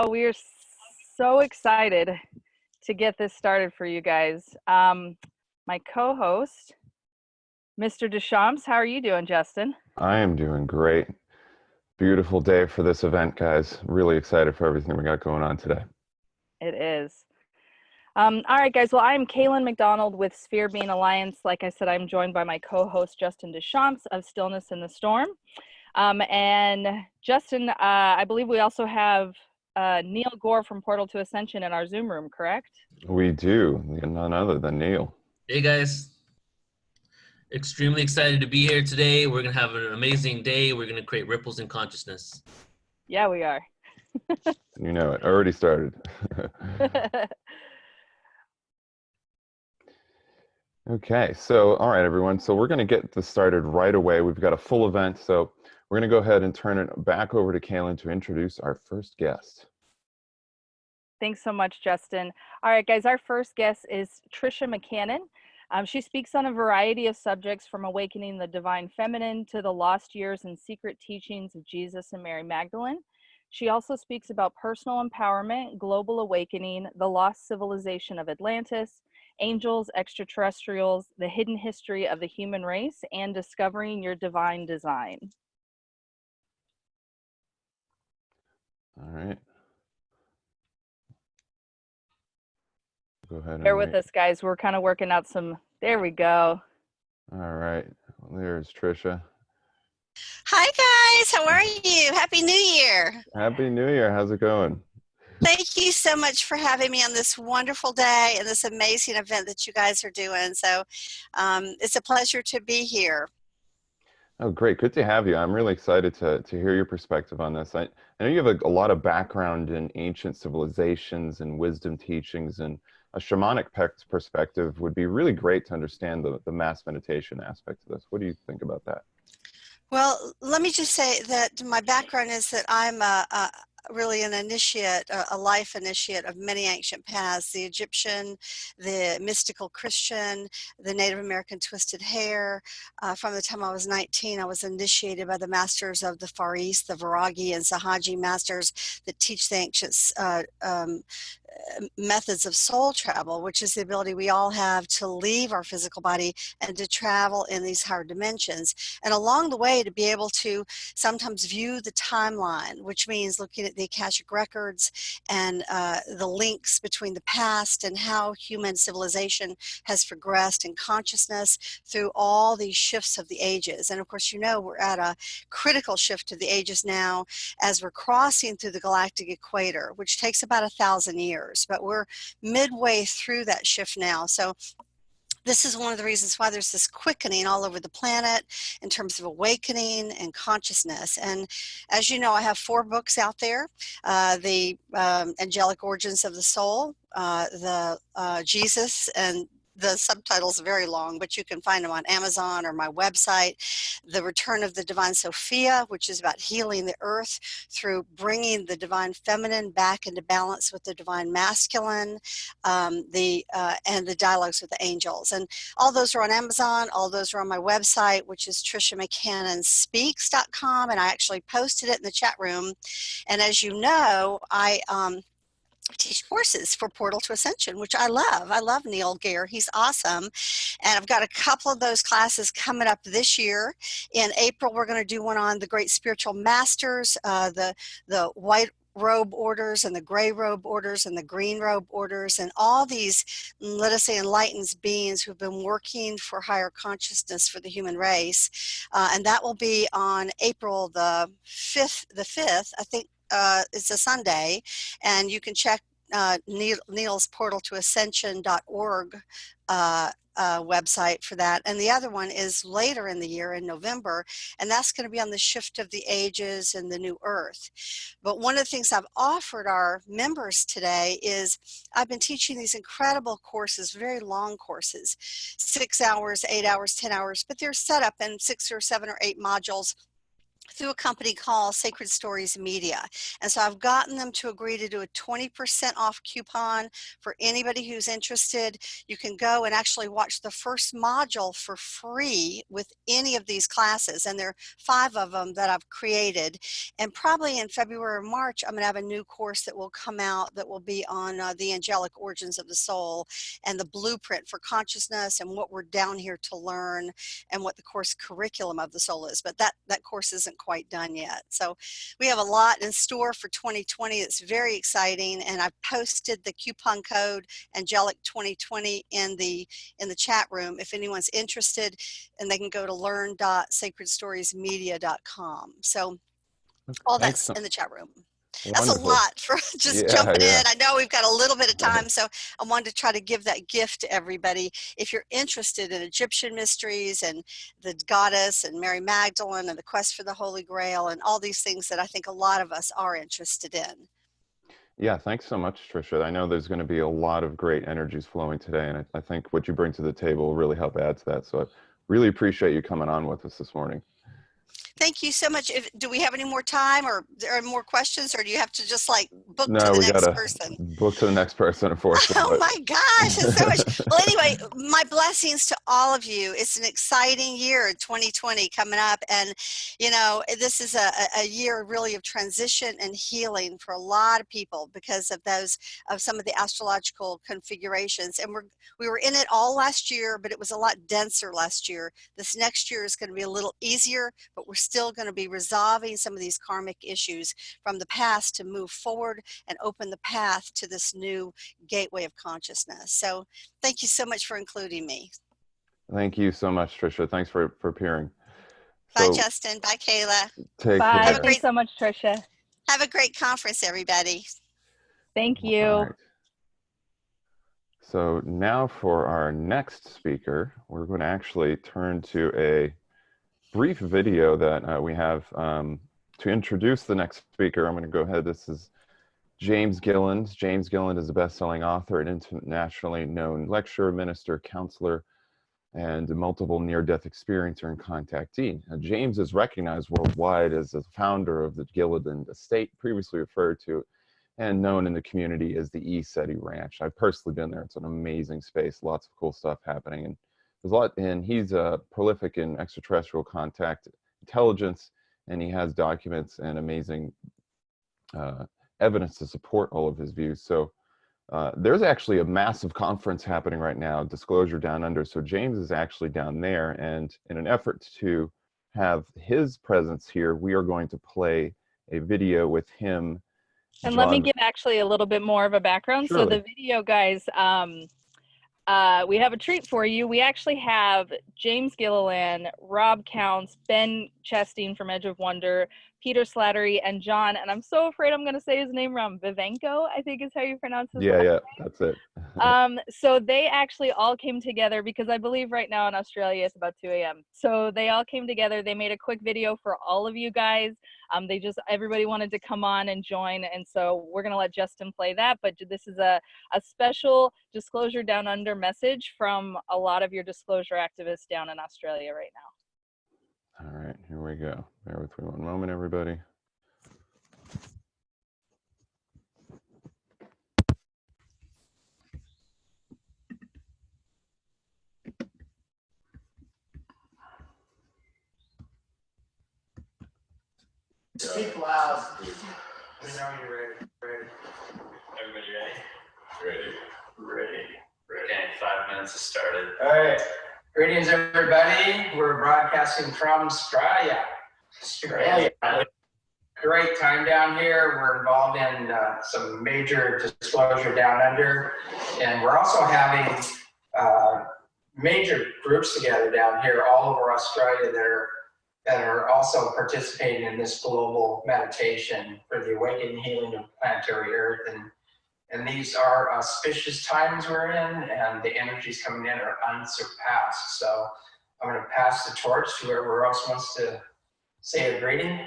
Oh, we are so excited to get this started for you guys. My co-host, Mr. Deschamps, how are you doing, Justin? I am doing great. Beautiful day for this event, guys. Really excited for everything we got going on today. It is. All right, guys. Well, I'm Kaylin McDonald with Sphere Being Alliance. Like I said, I'm joined by my co-host, Justin Deschamps of Stillness in the Storm. And Justin, I believe we also have Neil Gore from Portal to Ascension in our Zoom room, correct? We do. None other than Neil. Hey guys, extremely excited to be here today. We're gonna have an amazing day. We're gonna create ripples in consciousness. Yeah, we are. You know it. Already started. Okay, so all right, everyone. So we're going to get this started right away. We've got a full event, so we're going to go ahead and turn it back over to Kaylin to introduce our first guest. Thanks so much, Justin. All right, guys, our first guest is Tricia McCannon. She speaks on a variety of subjects from awakening the divine feminine to the lost years and secret teachings of Jesus and Mary Magdalene. She also speaks about personal empowerment, global awakening, the lost civilization of Atlantis, angels, extraterrestrials, the hidden history of the human race, and discovering your divine design. All right. Go ahead and Bear with us, guys. We're kind of working out some. There we go. All right. Well, there's Tricia. Hi guys, how are you? Happy New Year. Happy New Year. How's it going? Thank you so much for having me on this wonderful day and this amazing event that you guys are doing. So it's a pleasure to be here. Oh, great. Good to have you. I'm really excited to hear your perspective on this. I know you have a lot of background in ancient civilizations and wisdom teachings, and a shamanic perspective would be really great to understand the mass meditation aspect of this. What do you think about that? Well, let me just say that my background is that I'm really an initiate, a life initiate of many ancient paths, the Egyptian, the mystical Christian, the Native American twisted hair. From the time I was 19, I was initiated by the masters of the Far East, the Viragi and Sahaji masters that teach the ancient methods of soul travel, which is the ability we all have to leave our physical body and to travel in these higher dimensions. And along the way, to be able to sometimes view the timeline, which means looking at the Akashic records and the links between the past and how human civilization has progressed in consciousness through all these shifts of the ages. And of course, you know, we're at a critical shift of the ages now as we're crossing through the galactic equator, which takes about 1,000 years. But we're midway through that shift now. So this is one of the reasons why there's this quickening all over the planet in terms of awakening and consciousness. And as you know, I have 4 books out there, the Angelic Origins of the Soul, the Jesus, and the subtitle's very long, but you can find them on Amazon or my website. The Return of the Divine Sophia, which is about healing the earth through bringing the divine feminine back into balance with the divine masculine, and the dialogues with the angels. And all those are on Amazon. All those are on my website, which is TriciaMcCannonSpeaks.com. And I actually posted it in the chat room. And as you know, I teach courses for Portal to Ascension, which I love. I love Neil Gore. He's awesome. And I've got a couple of those classes coming up this year. In April, we're going to do one on the great spiritual masters, the white robe orders and the gray robe orders and the green robe orders and all these, let us say, enlightened beings who've been working for higher consciousness for the human race. And that will be on April the 5th, I think. It's a Sunday, and you can check Neil's portaltoascension.org website for that. And the other one is later in the year in November, and that's going to be on the shift of the ages and the new earth. But one of the things I've offered our members today is I've been teaching these incredible courses, very long courses, 6 hours, 8 hours, 10 hours, but they're set up in 6 or 7 or 8 modules through a company called Sacred Stories Media. And so I've gotten them to agree to do a 20% off coupon for anybody who's interested. You can go and actually watch the first module for free with any of these classes. And there are 5 of them that I've created. And probably in February or March, I'm going to have a new course that will come out that will be on the angelic origins of the soul and the blueprint for consciousness and what we're down here to learn and what the course curriculum of the soul is. But that course isn't quite done yet. So we have a lot in store for 2020. It's very exciting. And I posted the coupon code Angelic 2020 in the chat room if anyone's interested, and they can go to learn.sacredstoriesmedia.com. So all that's in the chat room. That's Wonderful. a lot for just jumping in. I know we've got a little bit of time, so I wanted to try to give that gift to everybody. If you're interested in Egyptian mysteries and the goddess and Mary Magdalene and the quest for the Holy Grail and all these things that I think a lot of us are interested in. Yeah, thanks so much, Tricia. I know there's going to be a lot of great energies flowing today, and I think what you bring to the table will really help add to that. So I really appreciate you coming on with us this morning. Thank you so much. Do we have any more time, or there are more questions, or do you have to just like book No, to the we next gotta person? book to the next person, unfortunately. Oh my gosh, it's so much. Well, anyway, my blessings to all of you. It's an exciting year, 2020 coming up. And, you know, this is a year really of transition and healing for a lot of people because of some of the astrological configurations. And we were in it all last year, but it was a lot denser last year. This next year is going to be a little easier, but we're still going to be resolving some of these karmic issues from the past to move forward and open the path to this new gateway of consciousness. So thank you so much for including me. Thank you so much, Tricia. Thanks for appearing. Bye, Justin. Bye, Kayla. Take Bye. care. Thanks so much, Tricia. Have a great conference, everybody. Thank you. All right. So now for our next speaker, we're going to actually turn to a brief video that we have to introduce the next speaker. I'm going to go ahead. This is James Gilliland. James Gilliland is a best-selling author, an internationally known lecturer, minister, counselor, and a multiple near-death experiencer and contactee. James is recognized worldwide as the founder of the Gilliland estate, previously referred to and known in the community as the E-SETI Ranch. I've personally been there. It's an amazing space, lots of cool stuff happening. And there's a lot, and he's prolific in extraterrestrial contact intelligence, and he has documents and amazing evidence to support all of his views. So there's actually a massive conference happening right now, Disclosure Down Under. So James is actually down there, and in an effort to have his presence here, we are going to play a video with him. And let me give actually a little bit more of a background. Surely. So the video, guys, we have a treat for you. We actually have James Gilliland, Rob Counts, Ben Chastain from Edge of Wonder, Peter Slattery, and John, and I'm so afraid I'm going to say his name wrong, Vivenko, I think is how you pronounce his last name. That's it. So they actually all came together because I believe right now in Australia it's about 2 a.m. So they all came together. They made a quick video for all of you guys. Everybody wanted to come on and join, and so we're going to let Justin play that, but this is a special Disclosure Down Under message from a lot of your disclosure activists down in Australia right now. All right, here we go. Bear with me one moment, everybody. Speak loud. Let me know when you're ready. Everybody ready? Ready. Okay, 5 minutes has started. All right. Greetings, everybody. We're broadcasting from Australia. Great time down here. We're involved in some major disclosure down under, and we're also having major groups together down here all over Australia that are also participating in this global meditation for the awakening healing of planetary Earth. And these are auspicious times we're in, and the energies coming in are unsurpassed. So I'm going to pass the torch to whoever else wants to say a greeting.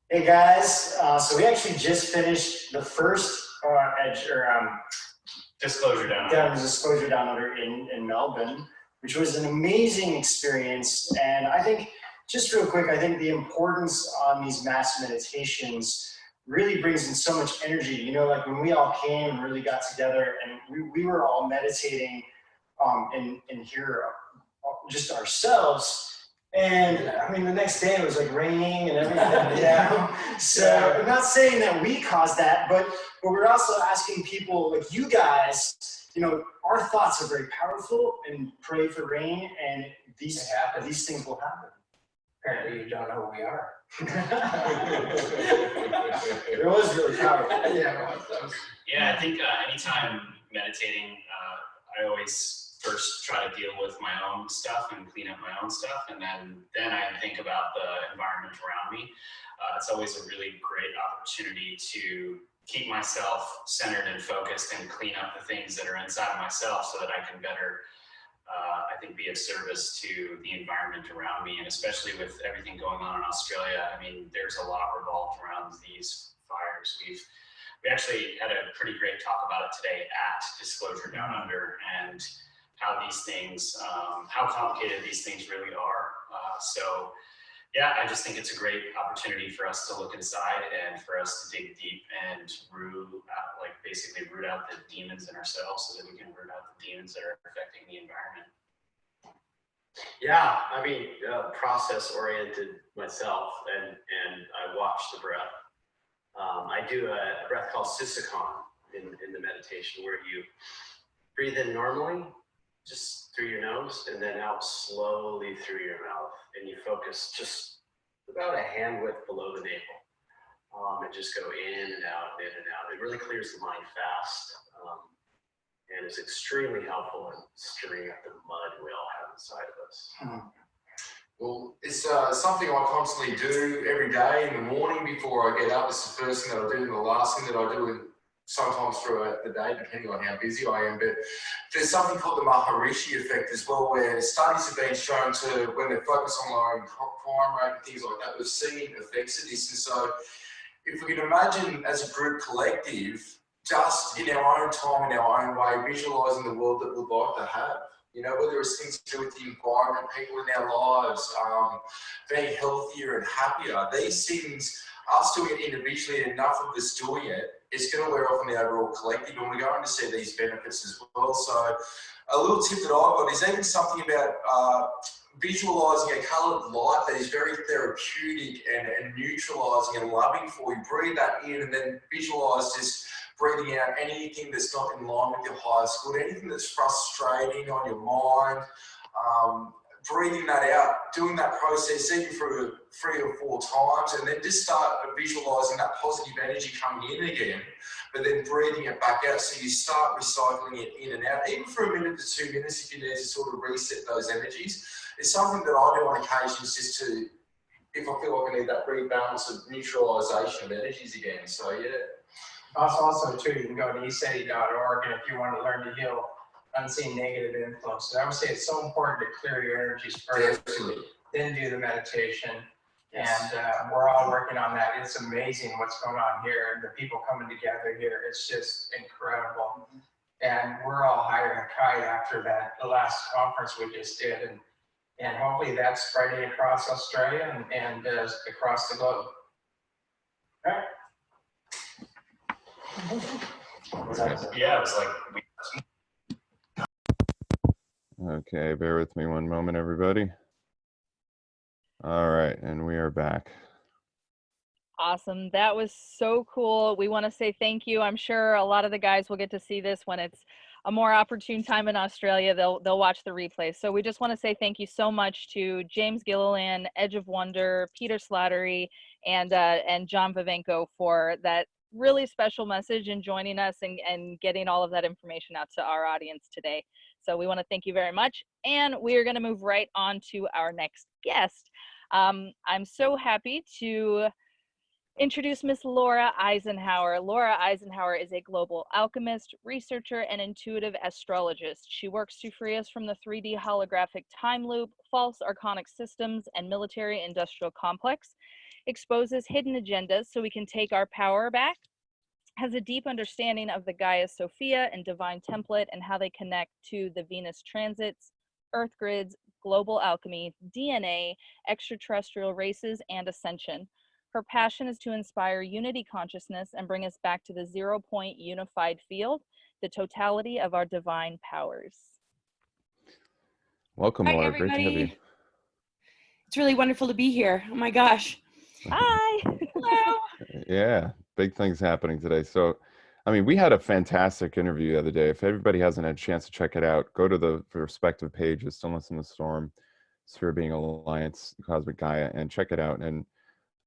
Hey guys, so we actually just finished the first Disclosure Down Under in Melbourne, which was an amazing experience. And I think just real quick, I think the importance on these mass meditations really brings in so much energy. You know, like when we all came and really got together and we were all meditating in here just ourselves. And I mean, the next day it was like raining and everything. Yeah. So I'm not saying that we caused that, but we're also asking people like you guys, you know, our thoughts are very powerful, and pray for rain, and these things will happen. Apparently you don't know who we are. It was really powerful. Yeah, it was. Yeah, I think anytime meditating, I always first try to deal with my own stuff and clean up my own stuff, and then I think about the environment around me. It's always a really great opportunity to keep myself centered and focused and clean up the things that are inside of myself so that I can better, I think, be of service to the environment around me. And especially with everything going on in Australia, I mean, there's a lot revolved around these fires. We actually had a pretty great talk about it today at Disclosure Down Under, and how these things, how complicated these things really are. So yeah, I just think it's a great opportunity for us to look inside and for us to dig deep and basically root out the demons in ourselves so that we can root out the demons that are affecting the environment. Yeah, I mean, process oriented myself, and I watch the breath. I do a breath called Sisikon in the meditation, where you breathe in normally, just through your nose, and then out slowly through your mouth. And you focus just about a hand width below the navel. And just go in and out, in and out. It really clears the mind fast. And is extremely helpful in stirring up the mud we all have inside of us. Well, it's something I constantly do every day in the morning before I get up. It's the first thing that I do and the last thing that I do, and sometimes throughout the day, depending on how busy I am. But there's something called the Maharishi effect as well, where studies have been shown to, when they focus on lowering crime rate and things like that, we've seen effects of this. And so if we can imagine as a group collective, just in our own time, in our own way, visualizing the world that we'd like to have. You know, whether it's things to do with the environment, people in our lives, being healthier and happier, these things, us doing it individually and enough of us doing it, it's going to wear off on the overall collective, and we're going to see these benefits as well. So a little tip that I've got is even something about visualizing a coloured light that is very therapeutic and neutralising and loving for you. Breathe that in and then visualise just breathing out anything that's not in line with your highest good, anything that's frustrating on your mind, breathing that out, doing that process even for 3 or 4 times, and then just start visualising that positive energy coming in again, but then breathing it back out. So you start recycling it in and out, even for 1 minute to 2 minutes if you need to sort of reset those energies. It's something that I do on occasions just to, if I feel like I need that rebalance of neutralisation of energies again. So yeah. Also too, you can go to eseti.org, and if you want to learn to heal unseen negative influences, I would say it's so important to clear your energies first, then do the meditation. And we're all working on that. It's amazing what's going on here, and the people coming together here. It's just incredible. And we're all higher than a kite after the last conference we just did, and hopefully that's spreading across Australia and across the globe. All right. Yeah, it was like Okay, bear with me one moment, everybody. All right, and we are back. Awesome. That was so cool. We want to say thank you. I'm sure a lot of the guys will get to see this when it's a more opportune time in Australia. They'll watch the replay. So we just want to say thank you so much to James Gilliland, Edge of Wonder, Peter Slattery, and John Vivenko for that really special message and joining us and getting all of that information out to our audience today. So we want to thank you very much. And we are going to move right on to our next guest. I'm so happy to introduce Miss Laura Eisenhower. Laura Eisenhower is a global alchemist, researcher, and intuitive astrologist. She works to free us from the 3D holographic time loop, false archonic systems, and military-industrial complex, exposes hidden agendas so we can take our power back, has a deep understanding of the Gaia Sophia and divine template and how they connect to the Venus transits, earth grids, global alchemy, DNA, extraterrestrial races, and ascension. Her passion is to inspire unity consciousness and bring us back to the 0-point unified field, the totality of our divine powers. Welcome, Hi, Laura. Great to have you. everybody. It's really wonderful to be here. Oh my gosh. Hi. Hello. Yeah, big things happening today. So, I mean, we had a fantastic interview the other day. If everybody hasn't had a chance to check it out, go to the respective pages, Stillness in the Storm, Sphere Being Alliance, Cosmic Gaia, and check it out. And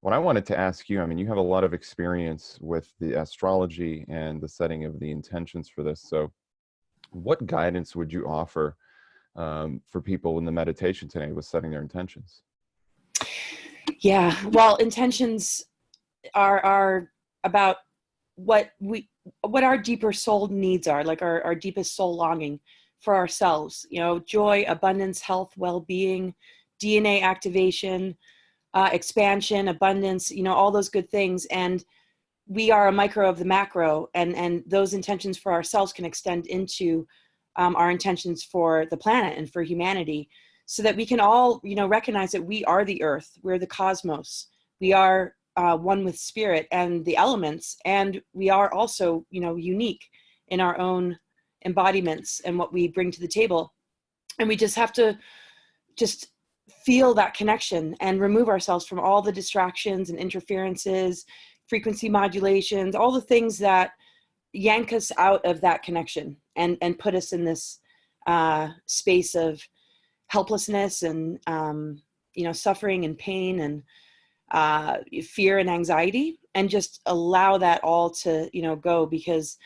what I wanted to ask you, I mean, you have a lot of experience with the astrology and the setting of the intentions for this. So what guidance would you offer for people in the meditation today with setting their intentions? Yeah, well, intentions are about what our deeper soul needs are, like our deepest soul longing for ourselves, you know, joy, abundance, health, well-being, DNA activation, expansion, abundance, you know, all those good things. And we are a micro of the macro, and those intentions for ourselves can extend into our intentions for the planet and for humanity, so that we can all, you know, recognize that we are the earth, we're the cosmos, we are one with spirit and the elements, and we are also, you know, unique in our own embodiments and what we bring to the table. And we just have to just feel that connection and remove ourselves from all the distractions and interferences, frequency modulations, all the things that yank us out of that connection and put us in this space of helplessness and you know, suffering and pain and fear and anxiety, and just allow that all to, you know, go, because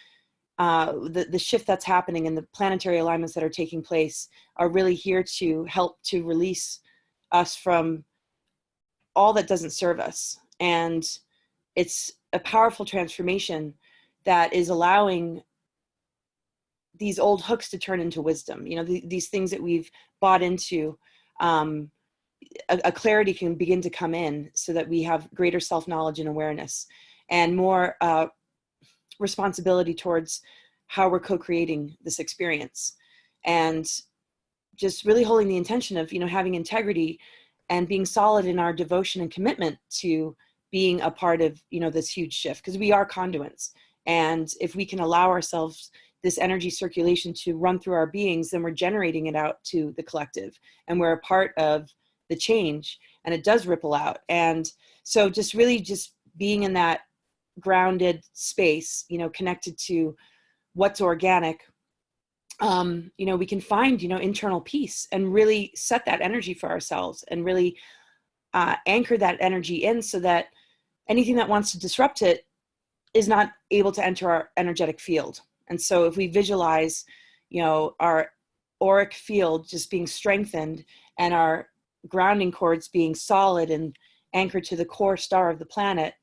the shift that's happening and the planetary alignments that are taking place are really here to help to release us from all that doesn't serve us. And it's a powerful transformation that is allowing these old hooks to turn into wisdom. You know, these things that we've bought into, a clarity can begin to come in, so that we have greater self-knowledge and awareness, and more responsibility towards how we're co-creating this experience. And just really holding the intention of, you know, having integrity and being solid in our devotion and commitment to being a part of, you know, this huge shift, because we are conduits. And if we can allow ourselves this energy circulation to run through our beings, then we're generating it out to the collective, and we're a part of the change, and it does ripple out. And so just really just being in that grounded space, you know, connected to what's organic, you know, we can find, you know, internal peace and really set that energy for ourselves, and really anchor that energy in, so that anything that wants to disrupt it is not able to enter our energetic field. And so if we visualize, you know, our auric field just being strengthened, and our grounding cords being solid and anchored to the core star of the planet,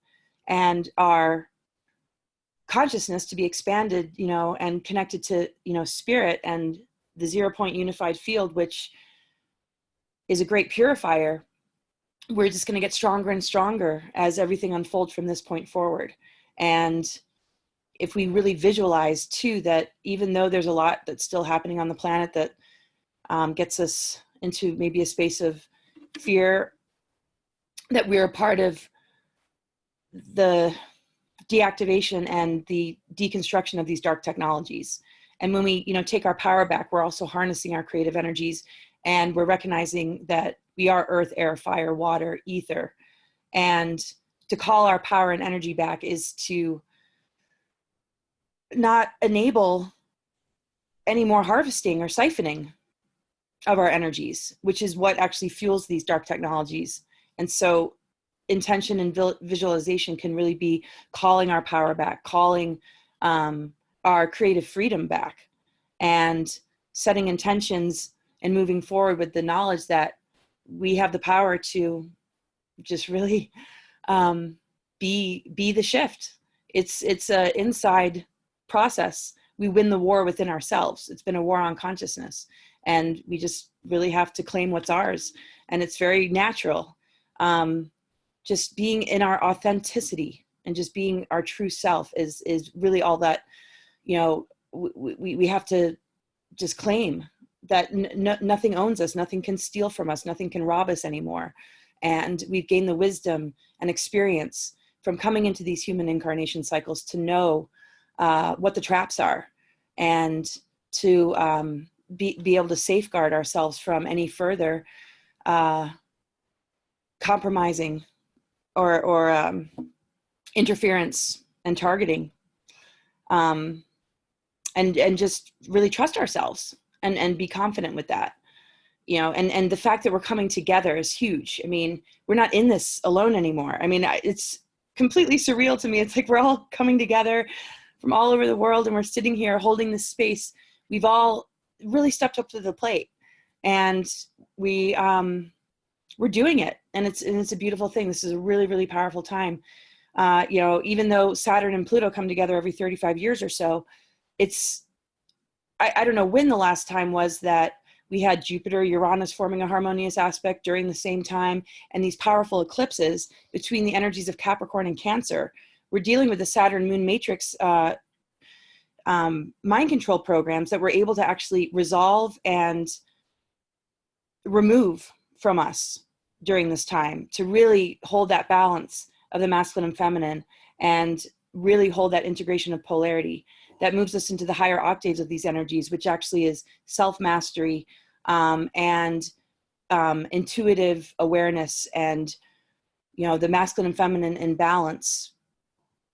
and our consciousness to be expanded, you know, and connected to, you know, spirit and the 0-point unified field, which is a great purifier, we're just going to get stronger and stronger as everything unfolds from this point forward. And if we really visualize too, that even though there's a lot that's still happening on the planet that gets us into maybe a space of fear, that we're a part of the deactivation and the deconstruction of these dark technologies. And when we, you know, take our power back, we're also harnessing our creative energies, and we're recognizing that we are earth, air, fire, water, ether. And to call our power and energy back is to not enable any more harvesting or siphoning of our energies, which is what actually fuels these dark technologies. And so intention and visualization can really be calling our power back, calling our creative freedom back, and setting intentions and moving forward with the knowledge that we have the power to just really be the shift. It's a inside process. We win the war within ourselves. It's been a war on consciousness, and we just really have to claim what's ours. And it's very natural. Just being in our authenticity and just being our true self is really all that, you know, we have to just claim that nothing owns us, nothing can steal from us, nothing can rob us anymore. And we've gained the wisdom and experience from coming into these human incarnation cycles to know what the traps are, and to be able to safeguard ourselves from any further compromising or interference and targeting, and just really trust ourselves and be confident with that, you know, and the fact that we're coming together is huge. I mean, we're not in this alone anymore. I mean, it's completely surreal to me. It's like we're all coming together from all over the world, and we're sitting here holding this space. We've all really stepped up to the plate, and we're doing it, and it's a beautiful thing. This is a really, really powerful time. You know, even though Saturn and Pluto come together every 35 years or so, I don't know when the last time was that we had Jupiter, Uranus forming a harmonious aspect during the same time, and these powerful eclipses between the energies of Capricorn and Cancer. We're dealing with the Saturn Moon Matrix mind control programs that we're able to actually resolve and remove from us during this time, to really hold that balance of the masculine and feminine, and really hold that integration of polarity that moves us into the higher octaves of these energies, which actually is self-mastery and intuitive awareness, and, you know, the masculine and feminine in balance,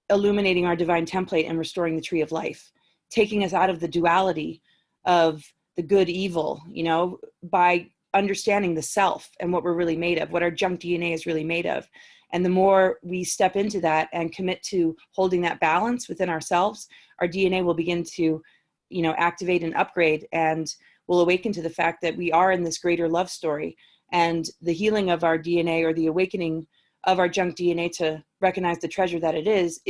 illuminating our divine template and restoring the tree of life, taking us out of the duality of the good evil, you know, by understanding the self and what we're really made of, what our junk DNA is really made of. And the more we step into that and commit to holding that balance within ourselves, our DNA will begin to, you know, activate and upgrade, and we'll awaken to the fact that we are in this greater love story. And the healing of our DNA, or the awakening of our junk DNA to recognize the treasure that it is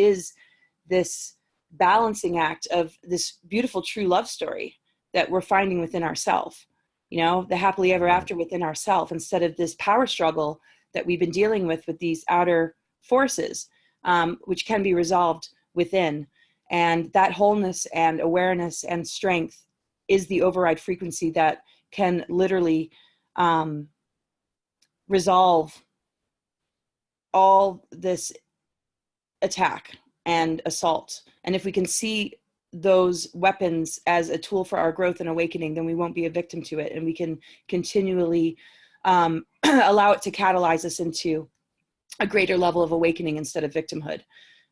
this balancing act of this beautiful true love story that we're finding within ourselves, you know, the happily ever after within ourselves, instead of this power struggle that we've been dealing with these outer forces, which can be resolved within. And that wholeness and awareness and strength is the override frequency that can literally resolve all this attack and assault. And if we can see those weapons as a tool for our growth and awakening, then we won't be a victim to it, and we can continually allow it to catalyze us into a greater level of awakening instead of victimhood.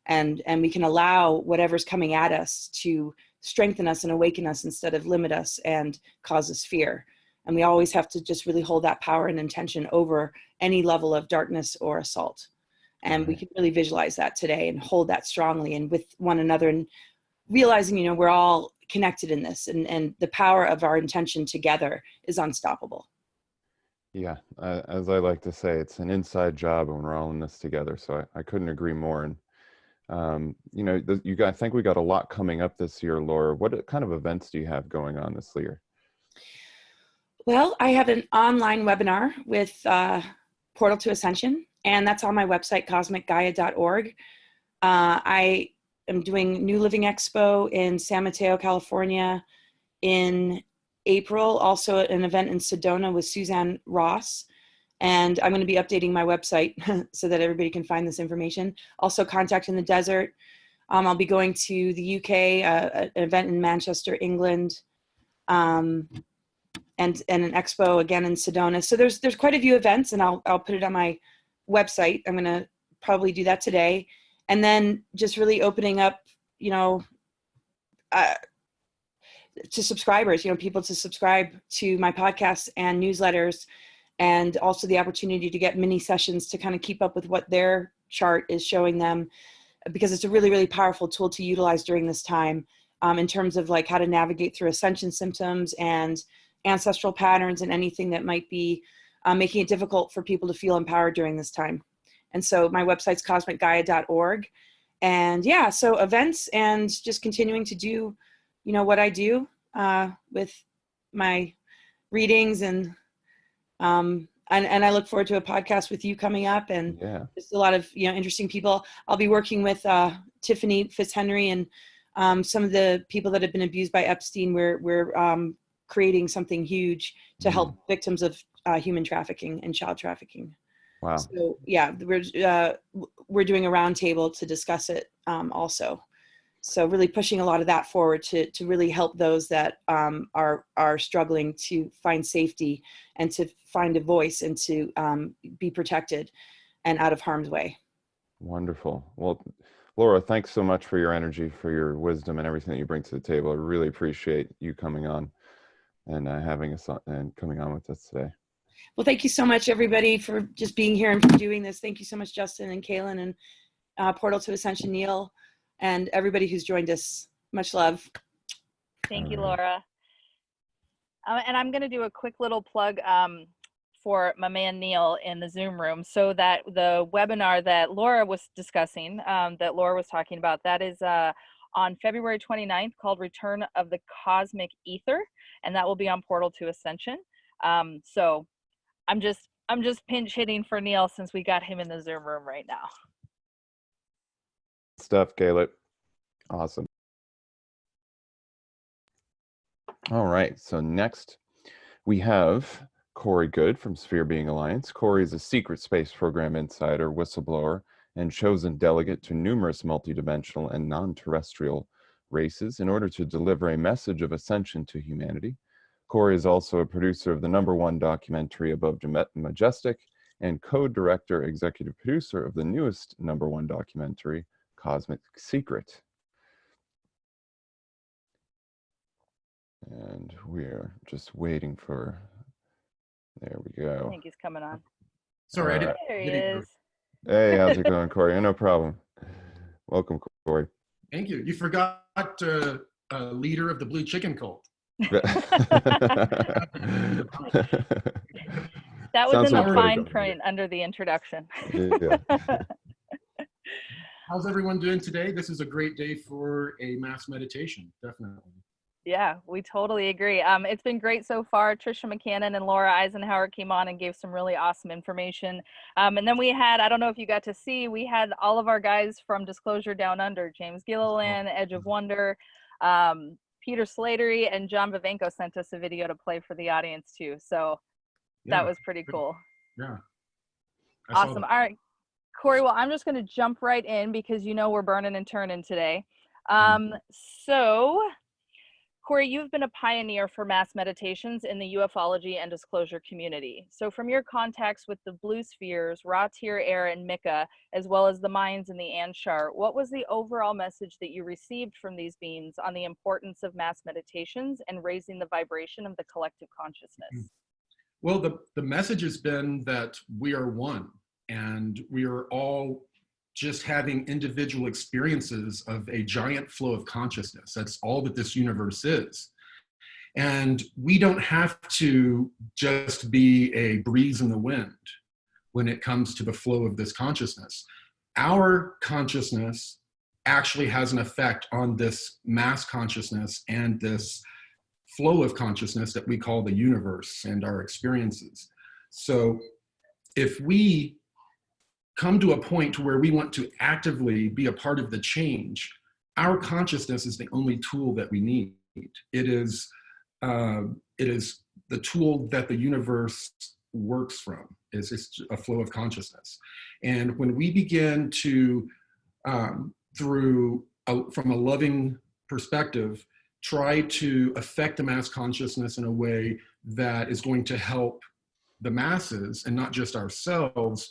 And we can allow whatever's coming at us to strengthen us and awaken us instead of limit us and cause us fear. And we always have to just really hold that power and intention over any level of darkness or assault. And we can really visualize that today and hold that strongly and with one another, and realizing, you know, we're all connected in this, and the power of our intention together is unstoppable. Yeah, as I like to say, it's an inside job when we're all in this together. So I couldn't agree more. And you know, I think we got a lot coming up this year, Laura. What kind of events do you have going on this year? Well, I have an online webinar with Portal to Ascension, and that's on my website, cosmicgaia.org. I am doing New Living Expo in San Mateo, California in April, also an event in Sedona with Suzanne Ross. And I'm going to be updating my website so that everybody can find this information. Also, Contact in the Desert. I'll be going to the UK, an event in Manchester, England, and an expo again in Sedona. So there's quite a few events, and I'll put it on my website. I'm going to probably do that today. And then just really opening up, you know, to subscribers, you know, people to subscribe to my podcasts and newsletters, and also the opportunity to get mini sessions to kind of keep up with what their chart is showing them, because it's a really, really powerful tool to utilize during this time, in terms of like how to navigate through ascension symptoms and ancestral patterns and anything that might be making it difficult for people to feel empowered during this time. And so my website's cosmicgaia.org. And yeah, so events and just continuing to do, you know, what I do with my readings, and I look forward to a podcast with you coming up, and just a lot of, you know, interesting people. I'll be working with Tiffany Fitzhenry and some of the people that have been abused by Epstein. We're creating something huge to help victims of human trafficking and child trafficking. Wow. So yeah, we're doing a roundtable to discuss it also. So really pushing a lot of that forward to really help those that are struggling to find safety and to find a voice and to be protected and out of harm's way. Wonderful. Well, Laura, thanks so much for your energy, for your wisdom and everything that you bring to the table. I really appreciate you coming on and having us on and coming on with us today. Well, thank you so much, everybody, for just being here and for doing this. Thank you so much, Justin and Kaylin and Portal to Ascension, Neil, and everybody who's joined us. Much love. Thank you, Laura. And I'm going to do a quick little plug for my man Neil in the Zoom room. So that the webinar that Laura was discussing, that Laura was talking about, that is on February 29th, called Return of the Cosmic Ether, and that will be on Portal to Ascension. So I'm just pinch hitting for Neil since we got him in the Zoom room right now. Stuff, Caleb. Awesome. All right, so next we have Corey Goode from Sphere Being Alliance. Corey is a secret space program insider, whistleblower, and chosen delegate to numerous multidimensional and non-terrestrial races in order to deliver a message of ascension to humanity. Corey is also a producer of the #1 documentary Above Majestic and co-director, executive producer of the newest #1 documentary, Cosmic Secret. And we're just waiting for, there we go. I think he's coming on. Sorry, I didn't. There he is. Hey, how's it going, Corey? No problem. Welcome, Corey. Thank you. You forgot leader of the blue chicken cult. That was Sounds in the like fine print under the introduction. Yeah. How's everyone doing today? This is a great day for a mass meditation, definitely. Yeah, we totally agree. It's been great so far. Tricia McCannon and Laura Eisenhower came on and gave some really awesome information. And then we had, I don't know if you got to see, we had all of our guys from Disclosure Down Under, James Gilliland, Edge of Wonder, Peter Slattery, and John Vivenko sent us a video to play for the audience too. So that was pretty cool. Yeah. Awesome. All right, Corey, well, I'm just going to jump right in because you know we're burning and turning today. So Corey, you've been a pioneer for mass meditations in the ufology and disclosure community. So from your contacts with the Blue Spheres, Ra-Tir-Era, and Mika, as well as the Mayans and the Anshar, what was the overall message that you received from these beings on the importance of mass meditations and raising the vibration of the collective consciousness? Well, the message has been that we are one, and we are all just having individual experiences of a giant flow of consciousness. That's all that this universe is. And we don't have to just be a breeze in the wind when it comes to the flow of this consciousness. Our consciousness actually has an effect on this mass consciousness and this flow of consciousness that we call the universe and our experiences. So if we come to a point where we want to actively be a part of the change, our consciousness is the only tool that we need. It is the tool that the universe works from. It's a flow of consciousness. And when we begin to, from a loving perspective, try to affect the mass consciousness in a way that is going to help the masses and not just ourselves,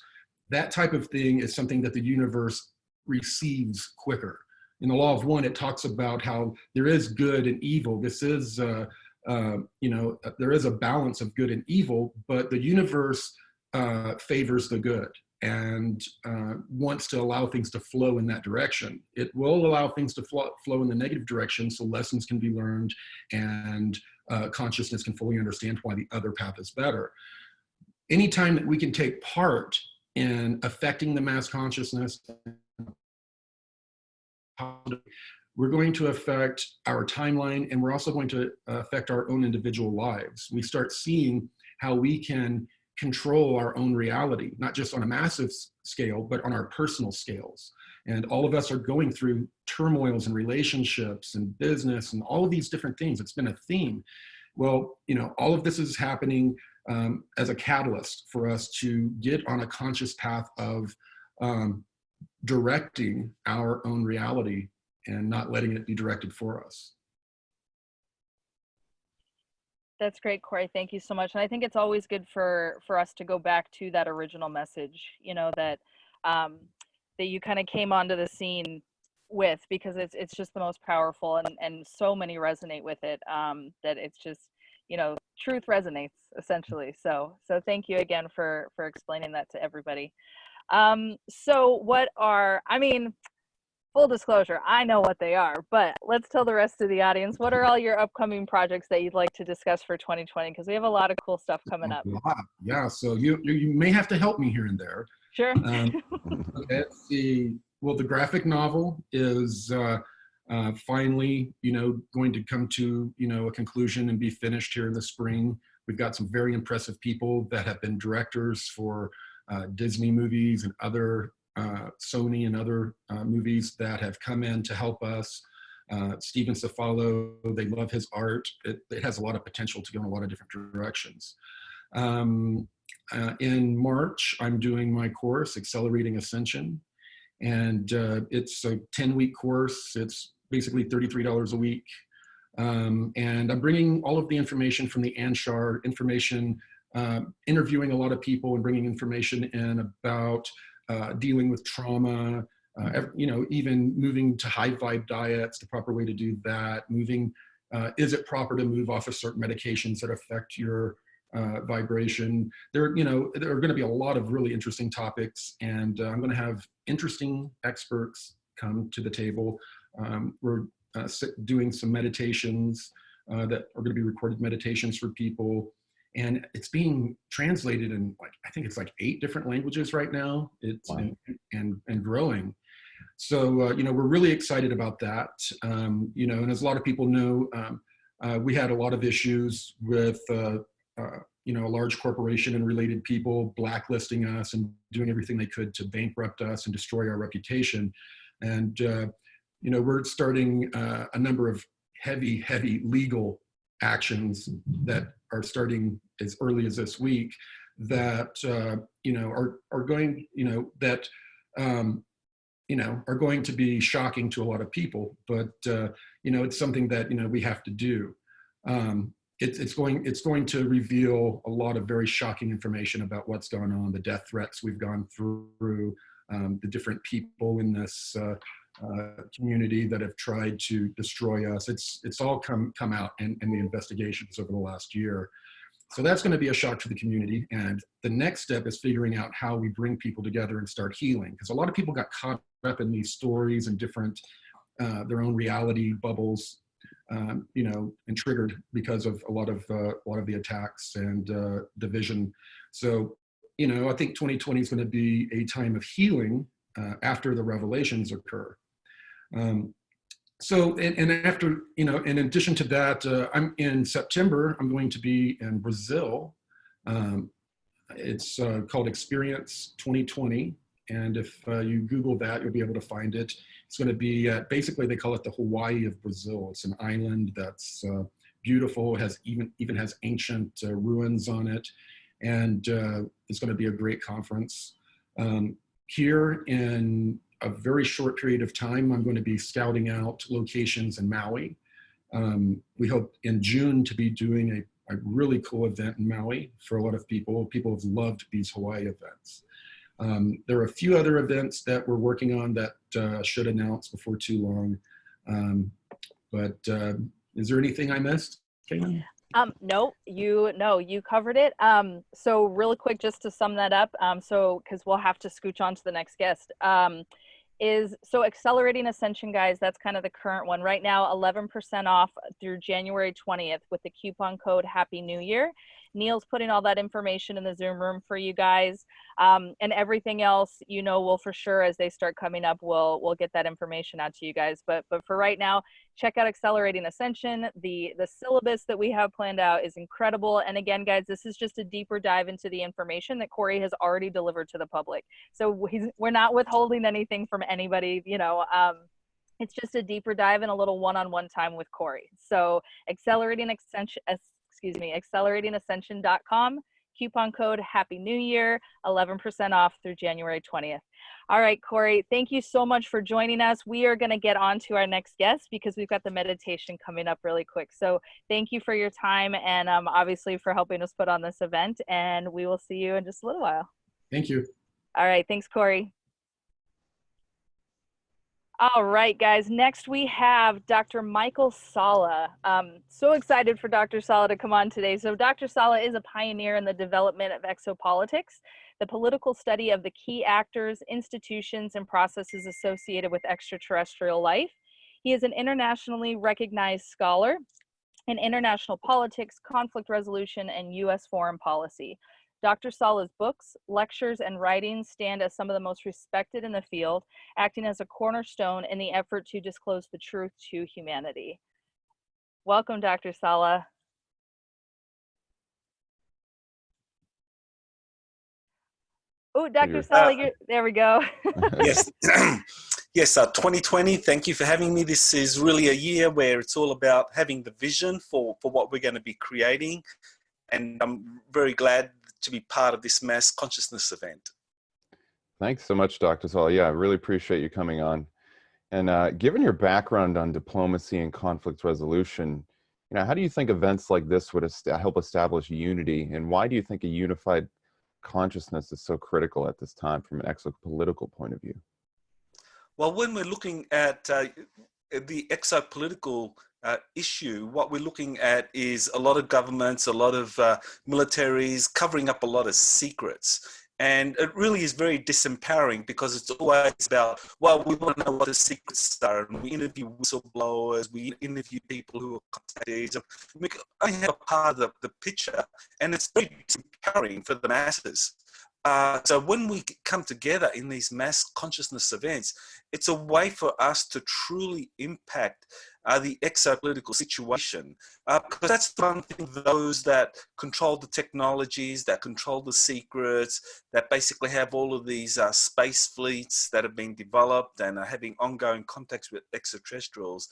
that type of thing is something that the universe receives quicker. In the law of one, it talks about how there is good and evil. This is, there is a balance of good and evil, but the universe favors the good and wants to allow things to flow in that direction. It will allow things to flow in the negative direction so lessons can be learned and consciousness can fully understand why the other path is better. Anytime that we can take part in affecting the mass consciousness, we're going to affect our timeline, and we're also going to affect our own individual lives. We start seeing how we can control our own reality, not just on a massive scale, but on our personal scales. And all of us are going through turmoils and relationships and business and all of these different things. It's been a theme. Well, all of this is happening as a catalyst for us to get on a conscious path of directing our own reality and not letting it be directed for us. That's great, Corey. Thank you so much. And I think it's always good for us to go back to that original message, that that you kind of came onto the scene with, because it's just the most powerful, and so many resonate with it, that it's just, truth resonates essentially. So thank you again for explaining that to everybody. So what are, full disclosure, I know what they are, but let's tell the rest of the audience, what are all your upcoming projects that you'd like to discuss for 2020? Because we have a lot of cool stuff coming up. Yeah, so you may have to help me here and there. Sure. Let's see. Well, the graphic novel is finally, going to come to, a conclusion and be finished here in the spring. We've got some very impressive people that have been directors for Disney movies and other Sony and other movies that have come in to help us. Steven Cefalo, they love his art. It has a lot of potential to go in a lot of different directions. In March, I'm doing my course, Accelerating Ascension. And it's a 10-week course. It's basically $33 a week. And I'm bringing all of the information from the Anshar information, interviewing a lot of people and bringing information in about dealing with trauma, even moving to high vibe diets, the proper way to do that, is it proper to move off of certain medications that affect your vibration? There are going to be a lot of really interesting topics, and I'm going to have interesting experts come to the table. We're doing some meditations that are going to be recorded meditations for people. And it's being translated in I think it's 8 different languages right now. It's wow. and growing. So, we're really excited about that. And as a lot of people know, we had a lot of issues with, a large corporation and related people blacklisting us and doing everything they could to bankrupt us and destroy our reputation. And, we're starting a number of heavy legal actions that are starting as early as this week that are going are going to be shocking to a lot of people, but it's something that we have to do. It's going to reveal a lot of very shocking information about what's going on, the death threats we've gone through, the different people in this community that have tried to destroy us. It's all come out in the investigations over the last year. So that's going to be a shock to the community. And the next step is figuring out how we bring people together and start healing. Because a lot of people got caught up in these stories and different, their own reality bubbles, and triggered because of a lot of the attacks and division. So, I think 2020 is going to be a time of healing after the revelations occur. So, and after, in addition to that, I'm in September, I'm going to be in Brazil. It's called Experience 2020. And if you Google that, you'll be able to find it. It's going to be basically, they call it the Hawaii of Brazil. It's an island that's beautiful. It has even has ancient ruins on it. And it's going to be a great conference. Here in a very short period of time, I'm going to be scouting out locations in Maui. We hope in June to be doing a really cool event in Maui for a lot of people. People have loved these Hawaii events. There are a few other events that we're working on that should announce before too long. But is there anything I missed, Caitlin? No, you covered it. So really quick, just to sum that up, because we'll have to scooch on to the next guest, so Accelerating Ascension, guys, that's kind of the current one right now, 11% off through January 20th with the coupon code Happy New Year. Neil's putting all that information in the Zoom room for you guys, and everything else, we'll for sure, as they start coming up, we'll get that information out to you guys. But for right now, check out Accelerating Ascension. The syllabus that we have planned out is incredible. And again, guys, this is just a deeper dive into the information that Corey has already delivered to the public. So we're not withholding anything from anybody, it's just a deeper dive and a little one-on-one time with Corey. So Accelerating acceleratingascension.com. Coupon code Happy New Year, 11% off through January 20th. All right, Corey, thank you so much for joining us. We are going to get on to our next guest because we've got the meditation coming up really quick. So thank you for your time and obviously for helping us put on this event. And we will see you in just a little while. Thank you. All right, thanks, Corey. All right, guys, next we have Dr. Michael Salla. So excited for Dr. Salla to come on today. So Dr. Salla is a pioneer in the development of exopolitics, the political study of the key actors, institutions, and processes associated with extraterrestrial life. He is an internationally recognized scholar in international politics, conflict resolution, and U.S. foreign policy. Dr. Salla's books, lectures, and writings stand as some of the most respected in the field, acting as a cornerstone in the effort to disclose the truth to humanity. Welcome, Dr. Salla. Oh, Dr. Salla, there we go. Yes, yes. 2020. Thank you for having me. This is really a year where it's all about having the vision for what we're going to be creating, and I'm very glad to be part of this mass consciousness event. Thanks so much, Dr. Salla. Yeah, I really appreciate you coming on. And given your background on diplomacy and conflict resolution, how do you think events like this would help establish unity? And why do you think a unified consciousness is so critical at this time from an exopolitical point of view? Well, when we're looking at the exopolitical issue, what we're looking at is a lot of governments, a lot of militaries covering up a lot of secrets. And it really is very disempowering because it's always about, well, we want to know what the secrets are. And we interview whistleblowers, we interview people who are contactees. We only have a part of the picture, and it's very disempowering for the masses. So when we come together in these mass consciousness events, it's a way for us to truly impact the exopolitical situation. Because that's the one thing, those that control the technologies, that control the secrets, that basically have all of these space fleets that have been developed and are having ongoing contacts with extraterrestrials,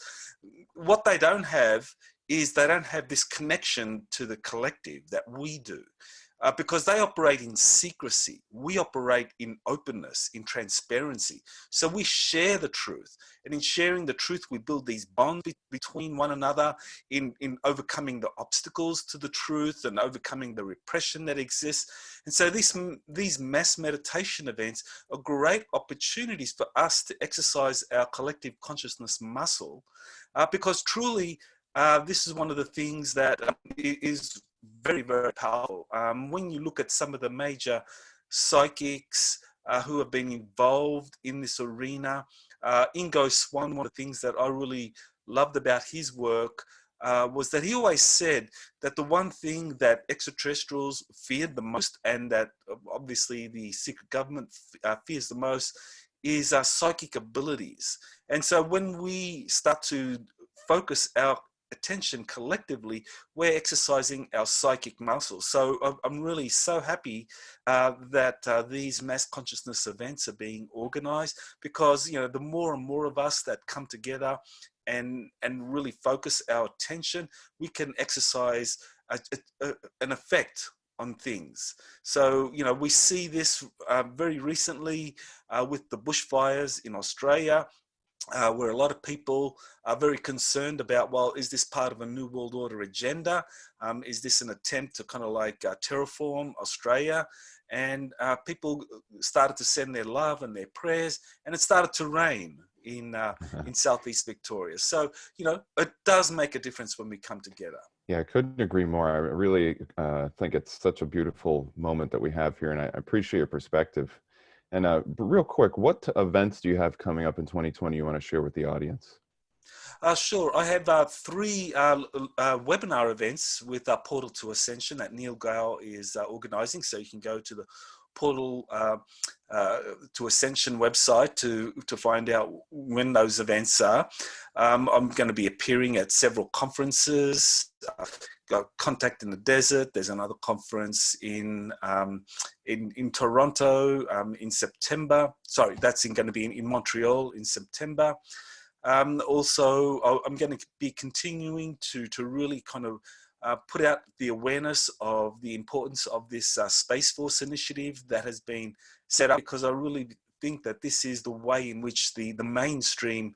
what they don't have is they don't have this connection to the collective that we do. Because they operate in secrecy. We operate in openness, in transparency. So we share the truth. And in sharing the truth, we build these bonds between one another in overcoming the obstacles to the truth and overcoming the repression that exists. And so these mass meditation events are great opportunities for us to exercise our collective consciousness muscle. Because truly, this is one of the things that is very, very powerful. When you look at some of the major psychics who have been involved in this arena, Ingo Swann, one of the things that I really loved about his work was that he always said that the one thing that extraterrestrials feared the most, and that obviously the secret government fears the most, is psychic abilities. And so when we start to focus our attention collectively, we're exercising our psychic muscles. So I'm really so happy that these mass consciousness events are being organized, because the more and more of us that come together and really focus our attention, we can exercise an effect on things. So we see this very recently with the bushfires in Australia, where a lot of people are very concerned about, well, is this part of a New World Order agenda? Is this an attempt to kind of like terraform Australia? And people started to send their love and their prayers, and it started to rain in Southeast Victoria. So, it does make a difference when we come together. Yeah, I couldn't agree more. I really think it's such a beautiful moment that we have here, and I appreciate your perspective. And real quick, what events do you have coming up in 2020 you want to share with the audience? Sure. I have 3 webinar events with Portal to Ascension that Neil Gale is organizing. So you can go to the Portal to Ascension website to find out when those events are. I'm going to be appearing at several conferences. Contact in the Desert. There's another conference in Toronto in September. Sorry, that's going to be in Montreal in September. Also, I'm going to be continuing to really kind of put out the awareness of the importance of this Space Force initiative that has been set up, because I really think that this is the way in which the mainstream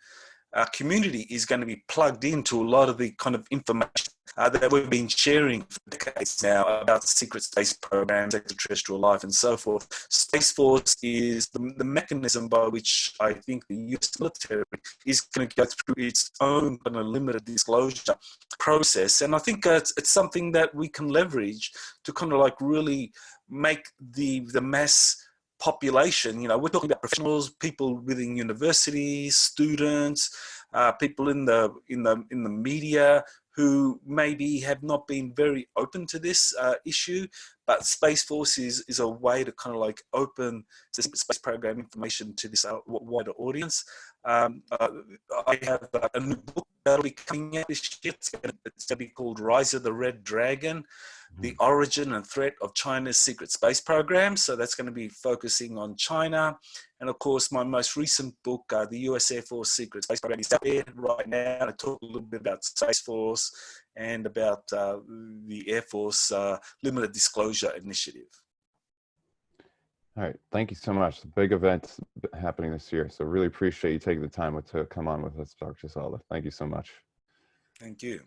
community is going to be plugged into a lot of the kind of information that we've been sharing for decades now about secret space programs, extraterrestrial life, and so forth. Space Force is the mechanism by which I think the US military is going to go through its own kind of limited disclosure process. And I think it's something that we can leverage to kind of like really make the mass population, we're talking about professionals, people within universities, students, people in the media who maybe have not been very open to this issue, but Space Force is a way to kind of like open the space program information to this wider audience. I have a new book that'll be coming out this year. It's going to be called Rise of the Red Dragon: The Origin and Threat of China's Secret Space Program. So that's going to be focusing on China. And of course, my most recent book, the US Air Force Secret Space Program, is out there right now. I talk a little bit about Space Force and about the Air Force Limited Disclosure Initiative. All right, thank you so much. Big events happening this year. So really appreciate you taking the time to come on with us, Dr. Salla. Thank you so much. Thank you.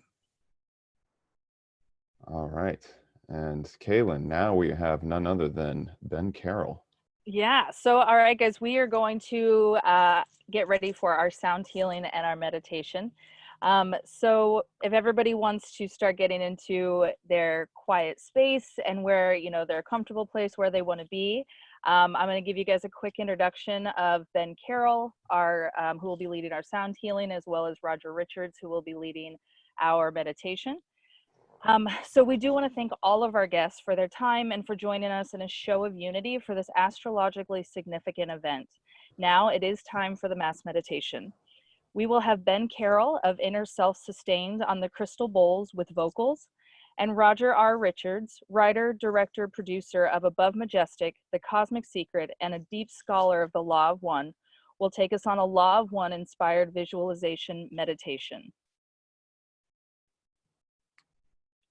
All right. And Kaylin, now we have none other than Ben Carroll. Yeah, so all right, guys, we are going to get ready for our sound healing and our meditation. So if everybody wants to start getting into their quiet space and where, their comfortable place where they want to be, I'm going to give you guys a quick introduction of Ben Carroll, who will be leading our sound healing, as well as Roger Richards, who will be leading our meditation. So we do want to thank all of our guests for their time and for joining us in a show of unity for this astrologically significant event. Now it is time for the mass meditation. We will have Ben Carroll of InnerSelf sustained on the crystal bowls with vocals, and Roger R. Richards, writer, director, producer of Above Majestic, The Cosmic Secret, and a deep scholar of the Law of One, will take us on a Law of One inspired visualization meditation.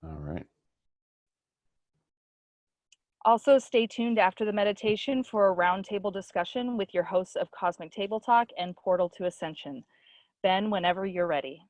All right. Also, stay tuned after the meditation for a roundtable discussion with your hosts of Cosmic Table Talk and Portal to Ascension. Ben, whenever you're ready.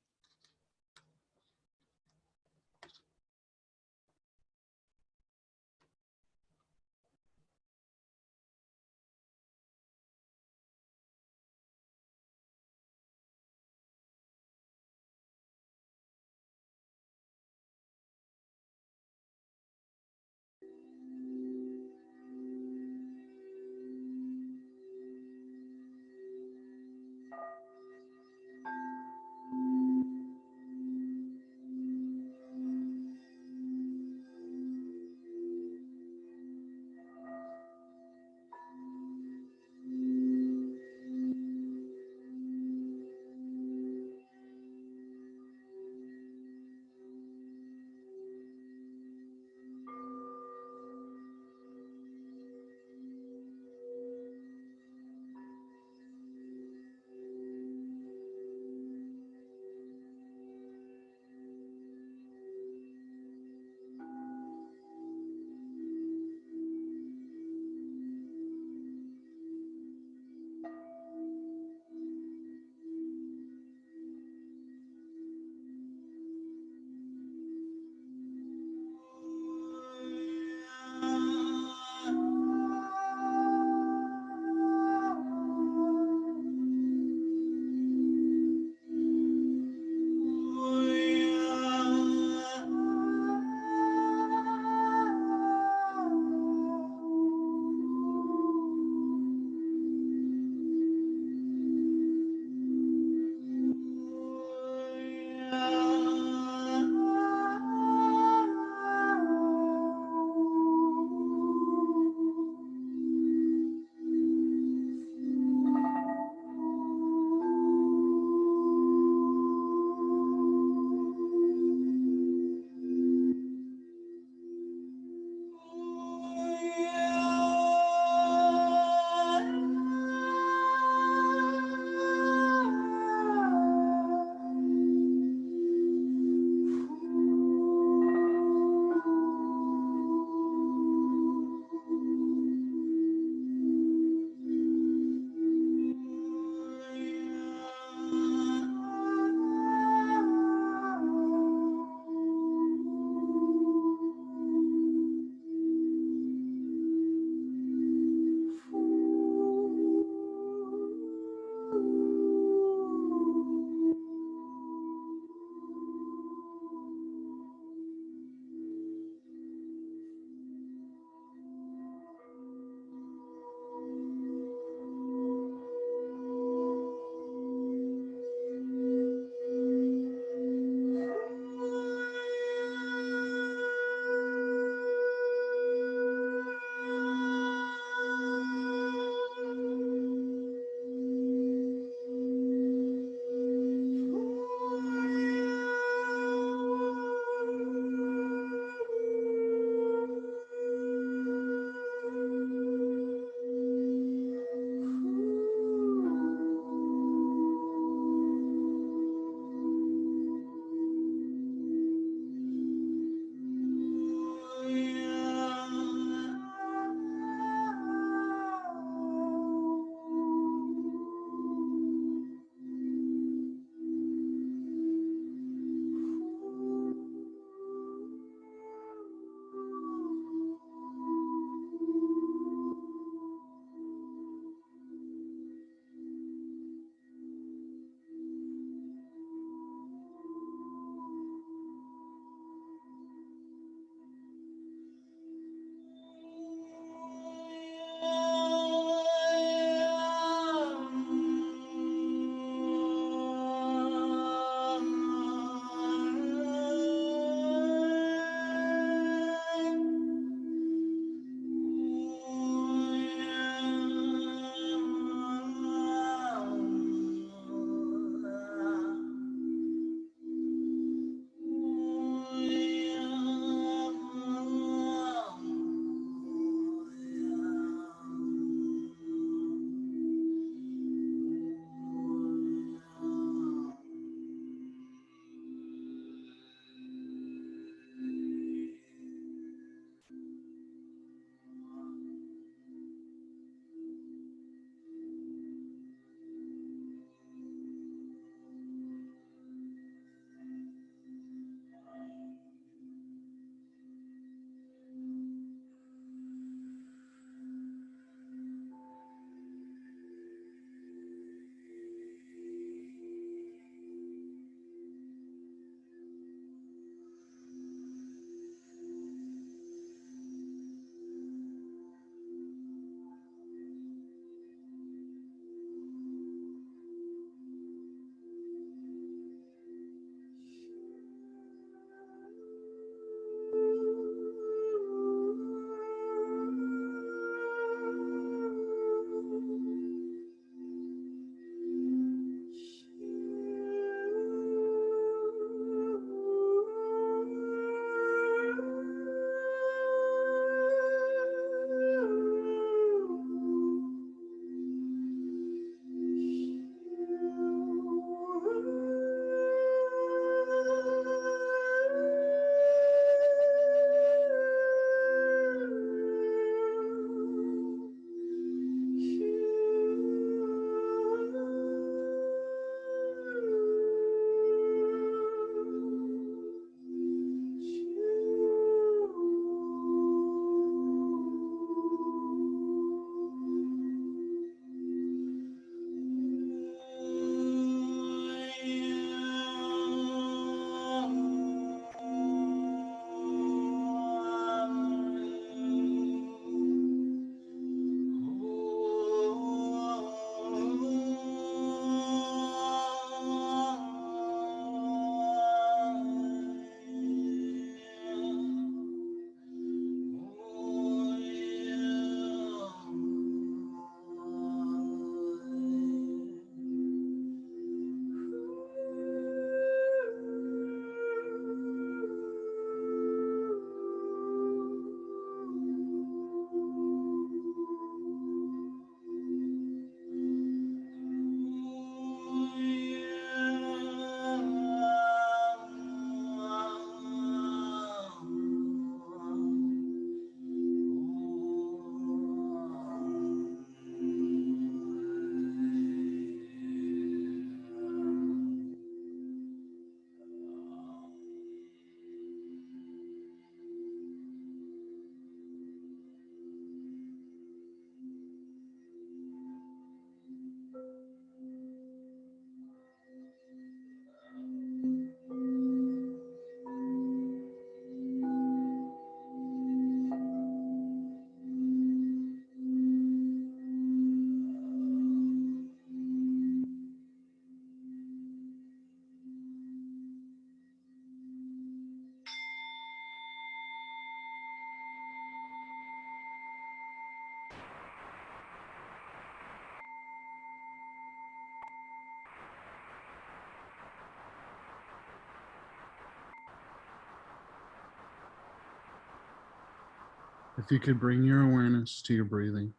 If you could bring your awareness to your breathing.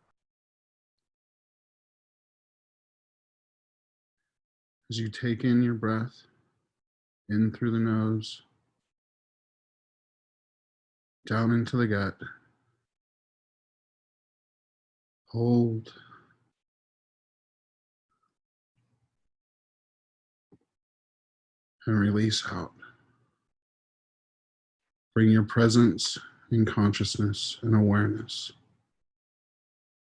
As you take in your breath, in through the nose, down into the gut, hold, and release out. Bring your presence and consciousness and awareness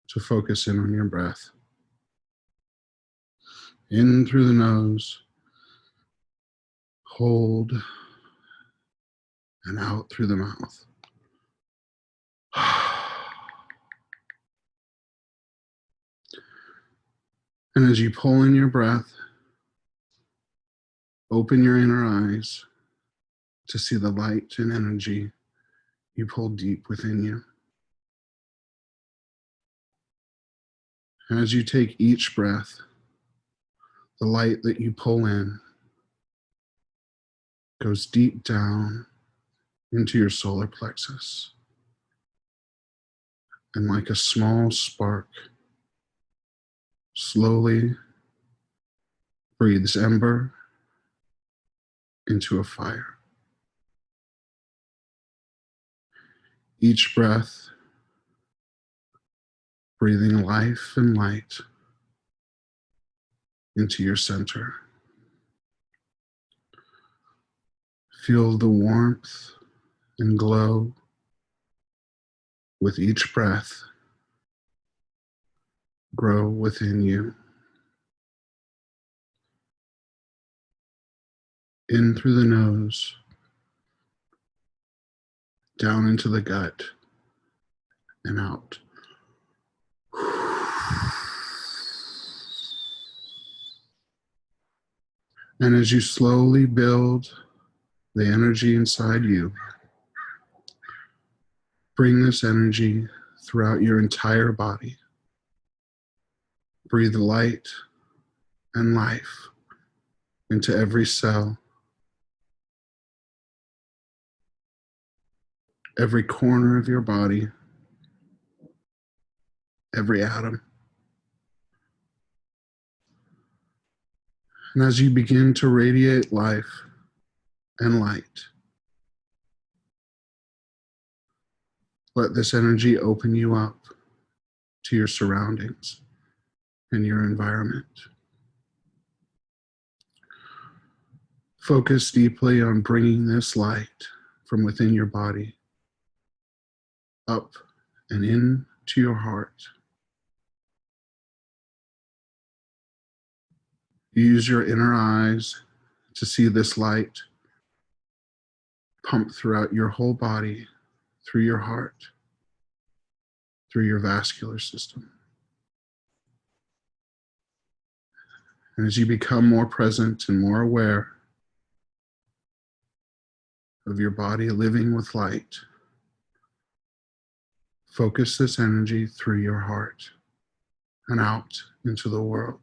to focus in on your breath. In through the nose, hold, and out through the mouth. And as you pull in your breath, open your inner eyes to see the light and energy you pull deep within you. As you take each breath, the light that you pull in goes deep down into your solar plexus. And like a small spark, slowly breathes ember into a fire. Each breath, breathing life and light into your center. Feel the warmth and glow with each breath grow within you. In through the nose, down into the gut, and out. And as you slowly build the energy inside you, bring this energy throughout your entire body. Breathe light and life into every cell, every corner of your body, every atom. And as you begin to radiate life and light, let this energy open you up to your surroundings and your environment. Focus deeply on bringing this light from within your body up and into your heart. Use your inner eyes to see this light pump throughout your whole body, through your heart, through your vascular system. And as you become more present and more aware of your body living with light, focus this energy through your heart and out into the world.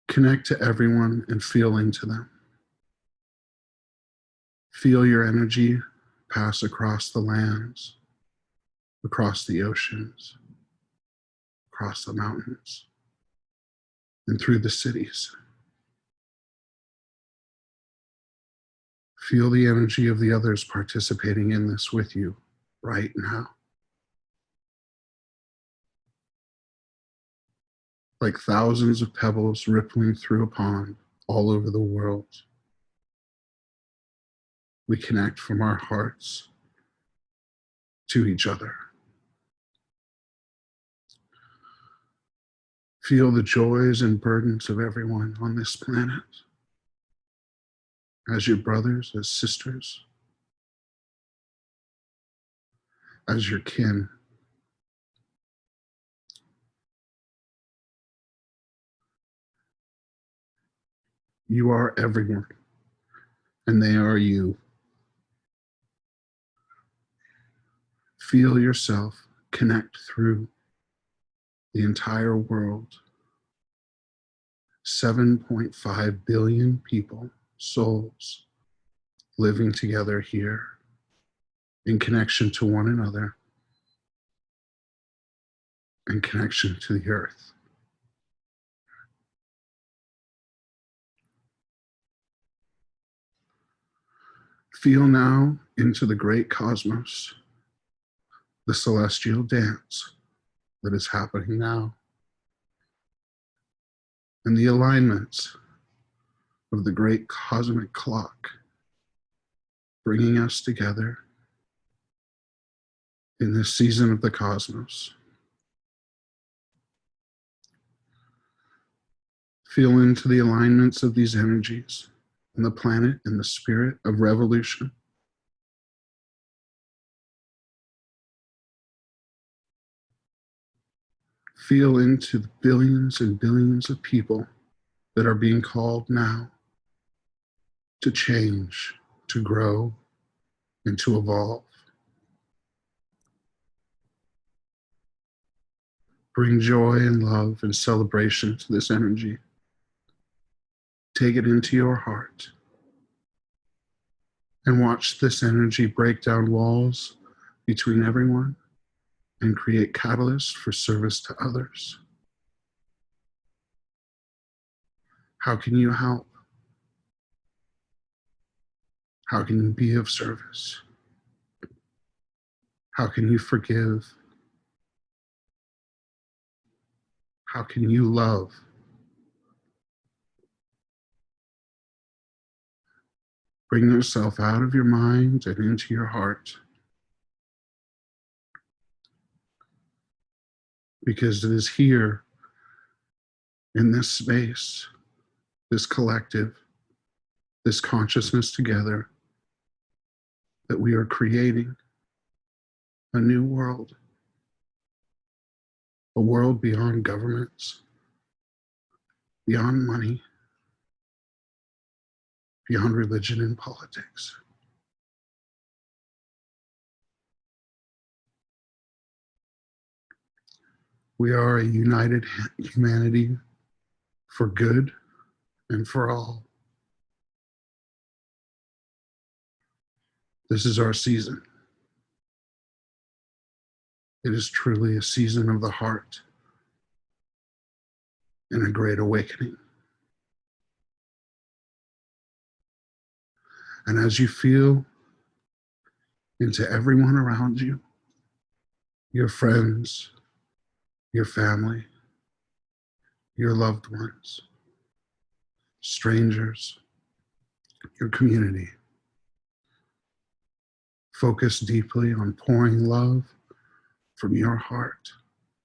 Connect to everyone and feel into them. Feel your energy pass across the lands, across the oceans, across the mountains, and through the cities. Feel the energy of the others participating in this with you right now. Like thousands of pebbles rippling through a pond all over the world, we connect from our hearts to each other. Feel the joys and burdens of everyone on this planet as your brothers, as sisters, as your kin. You are everyone, and they are you. Feel yourself connect through the entire world 7.5 billion people, souls, living together here in connection to one another and connection to the earth. Feel now into the great cosmos, the celestial dance that is happening now, and the alignments of the great cosmic clock bringing us together in this season of the cosmos. Feel into the alignments of these energies and the planet and the spirit of revolution. Feel into the billions and billions of people that are being called now to change, to grow, and to evolve. Bring joy and love and celebration to this energy. Take it into your heart and watch this energy break down walls between everyone and create catalysts for service to others. How can you help? How can you be of service? How can you forgive? How can you love? Bring yourself out of your mind and into your heart, because it is here in this space, this collective, this consciousness together, that we are creating a new world, a world beyond governments, beyond money, beyond religion and politics. We are a united humanity for good and for all. This is our season. It is truly a season of the heart and a great awakening. And as you feel into everyone around you, your friends, your family, your loved ones, strangers, your community, focus deeply on pouring love from your heart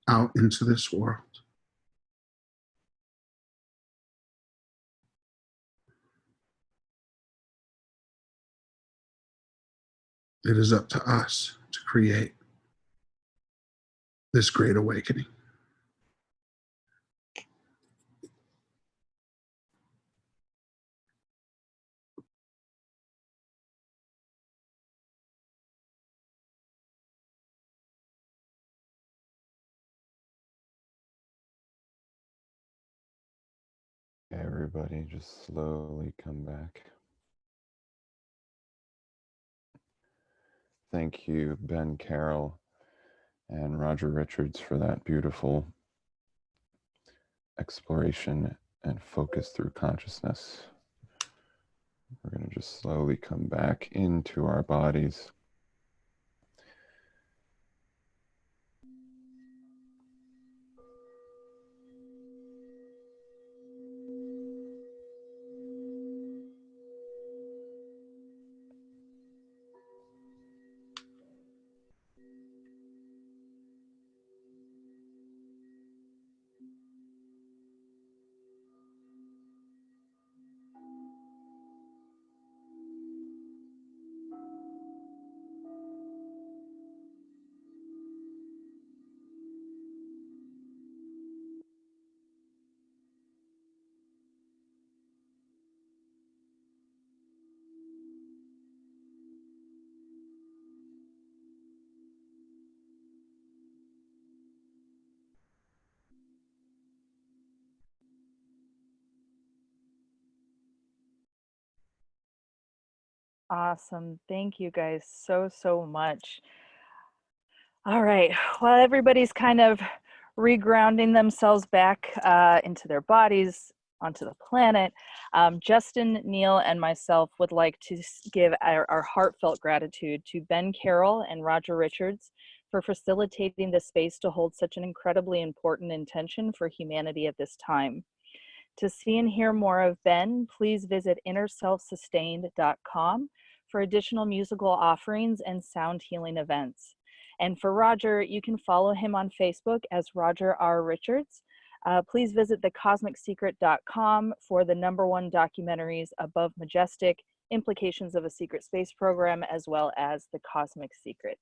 out into this world. It is up to us to create this great awakening. Everybody just slowly come back. Thank you, Ben Carroll and Roger Richards, for that beautiful exploration and focus through consciousness. We're going to just slowly come back into our bodies. Awesome. Thank you guys so much. All right. Well, everybody's kind of regrounding themselves back into their bodies, onto the planet. Justin, Neil, and myself would like to give our heartfelt gratitude to Ben Carroll and Roger Richards for facilitating this space to hold such an incredibly important intention for humanity at this time. To see and hear more of Ben, please visit InnerSelfSustained.com for additional musical offerings and sound healing events. And for Roger, you can follow him on Facebook as Roger R. Richards. Please visit thecosmicsecret.com for the #1 documentaries Above Majestic, Implications of a Secret Space Program, as well as The Cosmic Secret.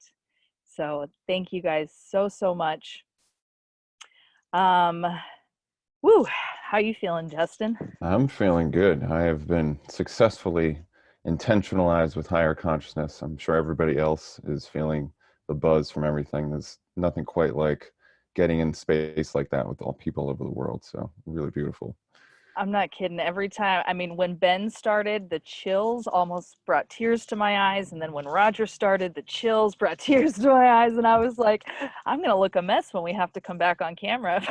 So thank you guys so much. Woo, how you feeling, Justin? I'm feeling good. I have been successfully intentionalized with higher consciousness. I'm sure everybody else is feeling the buzz from everything. There's nothing quite like getting in space like that with all people all over the world. So really beautiful. I'm not kidding. Every time, I mean, when Ben started, the chills almost brought tears to my eyes. And then when Roger started, the chills brought tears to my eyes. And I was like, I'm going to look a mess when we have to come back on camera.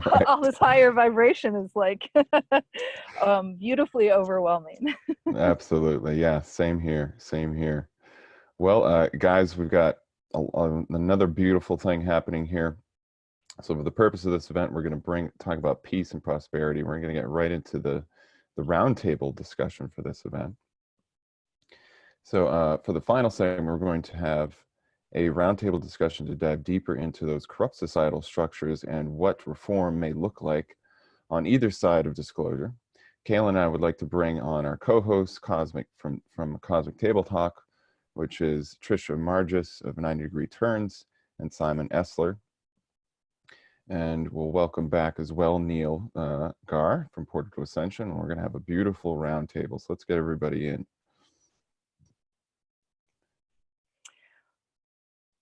Right. All this higher vibration is like beautifully overwhelming. Absolutely. Yeah, same here. Same here. Well, guys, we've got another beautiful thing happening here. So for the purpose of this event, we're going to talk about peace and prosperity. We're going to get right into the roundtable discussion for this event. So for the final segment, we're going to have a roundtable discussion to dive deeper into those corrupt societal structures and what reform may look like on either side of disclosure. Kayla and I would like to bring on our co-host from Cosmic Table Talk, which is Tricia Margis of 90 Degree Turns and Simon Essler. And we'll welcome back as well Neil Gar from Portal to Ascension. We're going to have a beautiful roundtable. So let's get everybody in.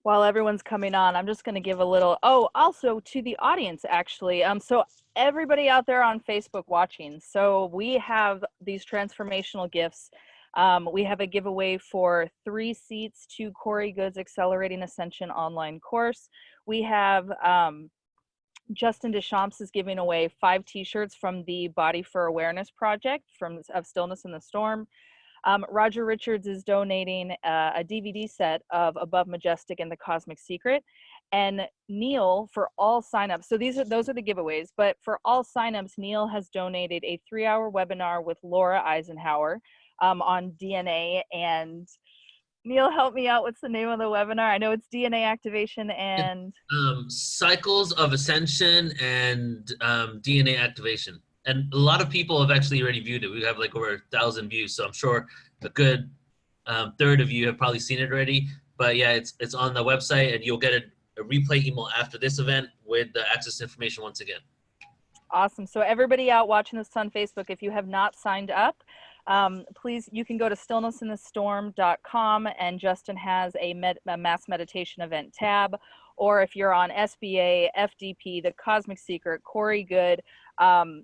While everyone's coming on, I'm just going to give a little, also to the audience, actually. So everybody out there on Facebook watching, so we have these transformational gifts. We have a giveaway for 3 seats to Corey Goode's Accelerating Ascension online course. We have Justin Deschamps is giving away 5 t-shirts from the Body for Awareness project of Stillness in the Storm. Roger Richards is donating a DVD set of Above Majestic and the Cosmic Secret. And Neil, for all signups, so those are the giveaways, but for all signups, Neil has donated a 3-hour webinar with Laura Eisenhower on DNA. And Neil, help me out. What's the name of the webinar? I know it's DNA activation and cycles of ascension and DNA activation. And a lot of people have actually already viewed it. We have like over 1,000 views, so I'm sure a good third of you have probably seen it already. But yeah, it's on the website, and you'll get a replay email after this event with the access information once again. Awesome. So everybody out watching this on Facebook, if you have not signed up, please, you can go to stillnessinthestorm.com, and Justin has a mass meditation event tab. Or if you're on SBA, FDP, The Cosmic Secret, Corey Goode,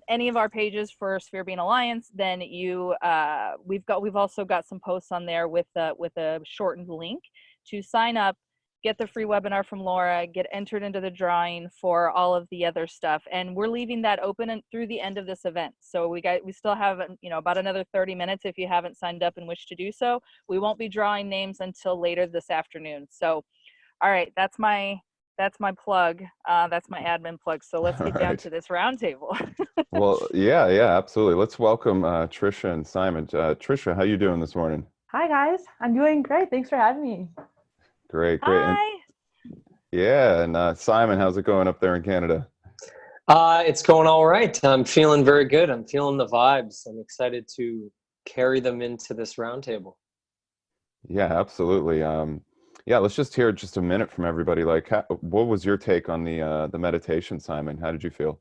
any of our pages for Sphere Being Alliance, then we've also got some posts on there with a shortened link to sign up, get the free webinar from Laura, get entered into the drawing for all of the other stuff. And we're leaving that open through the end of this event. So we still have, about another 30 minutes if you haven't signed up and wish to do so. We won't be drawing names until later this afternoon. So, all right, that's my plug. That's my admin plug. So let's get down to this roundtable. Well, yeah, absolutely. Let's welcome Tricia and Simon. Tricia, how you doing this morning? Hi, guys. I'm doing great. Thanks for having me. Great. Hi. And Simon, how's it going up there in Canada? It's going all right. I'm feeling very good. I'm feeling the vibes. I'm excited to carry them into this roundtable. Yeah, absolutely. Let's just hear just a minute from everybody. Like, what was your take on the meditation, Simon? How did you feel?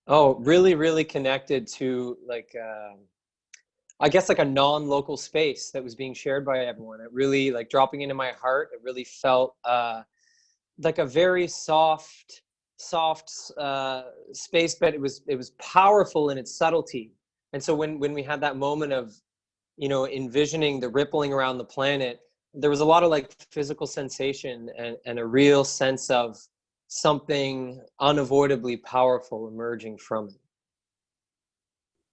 Oh, really, really connected to I guess like a non-local space that was being shared by everyone. It really dropping into my heart. It really felt like a very soft space, but it was powerful in its subtlety. And so when we had that moment of, you know, envisioning the rippling around the planet, there was a lot of like physical sensation and a real sense of something unavoidably powerful emerging from it.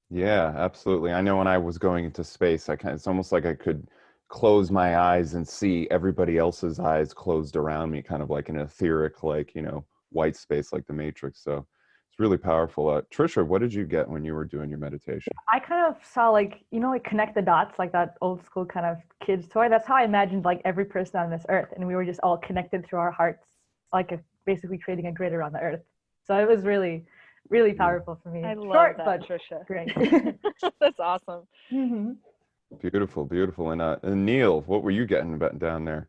Yeah, absolutely. I know when I was going into space, it's almost like I could close my eyes and see everybody else's eyes closed around me, kind of like an etheric, like, you know, white space, like the Matrix. So it's really powerful. Tricia, what did you get when you were doing your meditation? I kind of saw, like, you know, like connect the dots, like that old school kind of kids toy. That's how I imagined like every person on this earth, and we were just all connected through our hearts, like basically creating a grid around the earth. So it was really, really powerful for me. I love Short, that, but Tricia. great. That's awesome. Mm-hmm. Beautiful, beautiful. And Neil, what were you getting down there?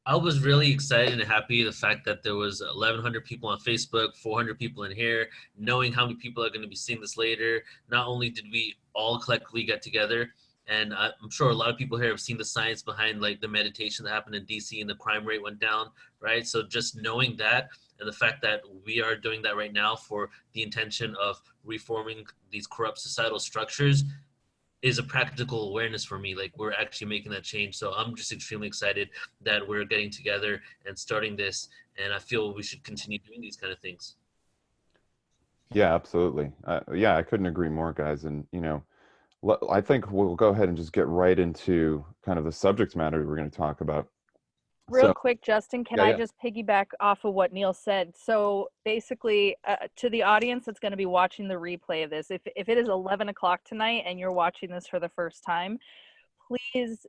I was really excited and happy the fact that there was 1,100 people on Facebook, 400 people in here, knowing how many people are going to be seeing this later. Not only did we all collectively get together, and I'm sure a lot of people here have seen the science behind like the meditation that happened in DC and the crime rate went down, right? So just knowing that and the fact that we are doing that right now for the intention of reforming these corrupt societal structures is a practical awareness for me. Like, we're actually making that change. So I'm just extremely excited that we're getting together and starting this. And I feel we should continue doing these kind of things. Yeah, absolutely. Yeah, I couldn't agree more, guys. And, you know, I think we'll go ahead and just get right into kind of the subject matter we're going to talk about. Real quick, Justin, can I yeah. just piggyback off of what Neil said? So basically, to the audience that's going to be watching the replay of this, if it is 11 o'clock tonight and you're watching this for the first time, please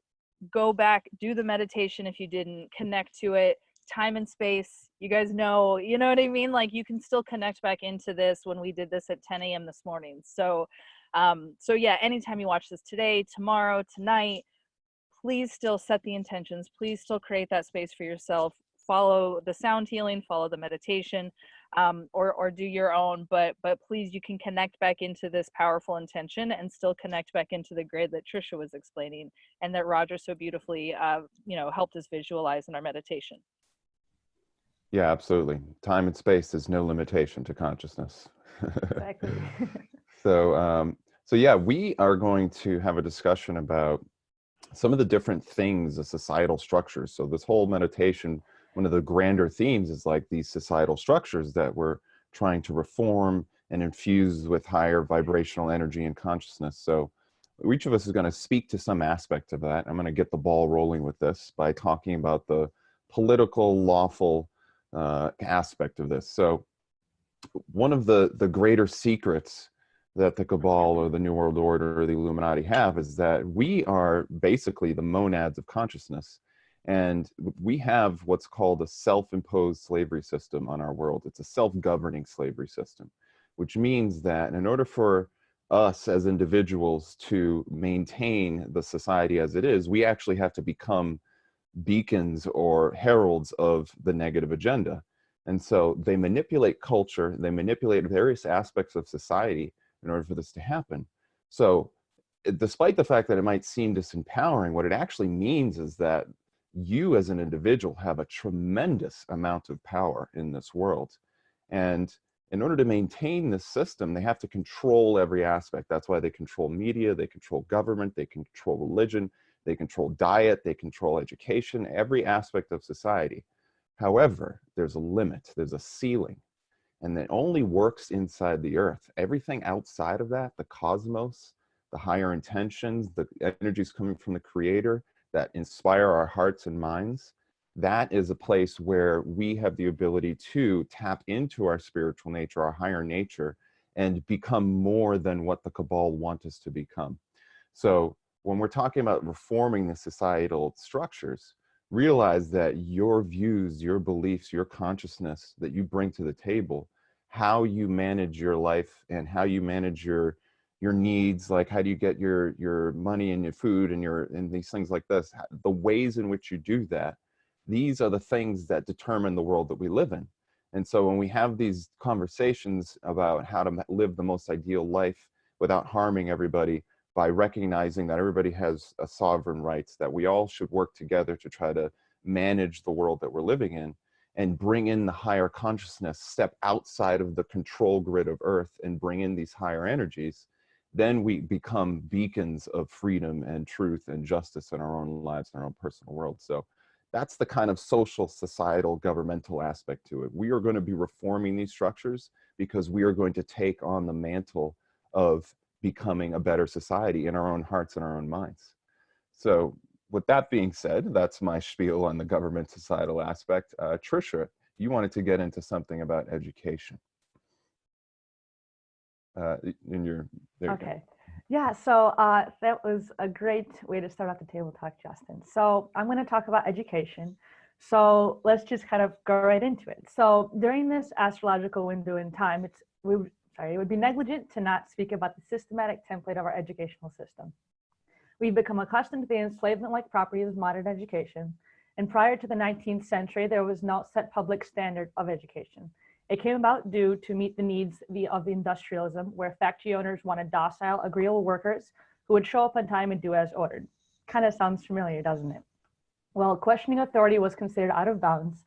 go back, do the meditation if you didn't, connect to it, time and space. You guys know, you know what I mean? Like, you can still connect back into this when we did this at 10 a.m. this morning. So, so yeah, anytime you watch this today, tomorrow, tonight, please still set the intentions. Please still create that space for yourself. Follow the sound healing, follow the meditation, or do your own. But please, you can connect back into this powerful intention and still connect back into the grid that Tricia was explaining and that Roger so beautifully, you know, helped us visualize in our meditation. Yeah, absolutely. Time and space is no limitation to consciousness. Exactly. So yeah, we are going to have a discussion about some of the different things, the societal structures. So this whole meditation, one of the grander themes is like these societal structures that we're trying to reform and infuse with higher vibrational energy and consciousness. So each of us is going to speak to some aspect of that. I'm going to get the ball rolling with this by talking about the political, lawful aspect of this. So one of the greater secrets that the Cabal or the New World Order or the Illuminati have is that we are basically the monads of consciousness. And we have what's called a self-imposed slavery system on our world. It's a self-governing slavery system, which means that in order for us as individuals to maintain the society as it is, we actually have to become beacons or heralds of the negative agenda. And so they manipulate culture, they manipulate various aspects of society in order for this to happen. So despite the fact that it might seem disempowering, what it actually means is that you as an individual have a tremendous amount of power in this world. And in order to maintain this system, they have to control every aspect. That's why they control media, they control government, they control religion, they control diet, they control education, every aspect of society. However, there's a limit, there's a ceiling. And it only works inside the earth. Everything outside of that, the cosmos, the higher intentions, the energies coming from the creator that inspire our hearts and minds, that is a place where we have the ability to tap into our spiritual nature, our higher nature, and become more than what the Cabal want us to become. So when we're talking about reforming the societal structures, realize that your views, your beliefs, your consciousness that you bring to the table, how you manage your life and how you manage your needs, like how do you get your money and your food and these things like this, the ways in which you do that, these are the things that determine the world that we live in. And so when we have these conversations about how to live the most ideal life without harming everybody, by recognizing that everybody has a sovereign rights, that we all should work together to try to manage the world that we're living in and bring in the higher consciousness, step outside of the control grid of Earth and bring in these higher energies, then we become beacons of freedom and truth and justice in our own lives, in our own personal world. So that's the kind of social, societal, governmental aspect to it. We are going to be reforming these structures because we are going to take on the mantle of becoming a better society in our own hearts and our own minds. So with that being said, that's my spiel on the government societal aspect. Tricia, you wanted to get into something about education. Okay. Yeah, so that was a great way to start off the table talk, Justin. So I'm going to talk about education. So let's just kind of go right into it. So during this astrological window in time, it would be negligent to not speak about the systematic template of our educational system. We've become accustomed to the enslavement-like properties of modern education, and prior to the 19th century, there was no set public standard of education. It came about due to meet the needs of industrialism, where factory owners wanted docile, agreeable workers who would show up on time and do as ordered. Kind of sounds familiar, doesn't it? Well, questioning authority was considered out of bounds,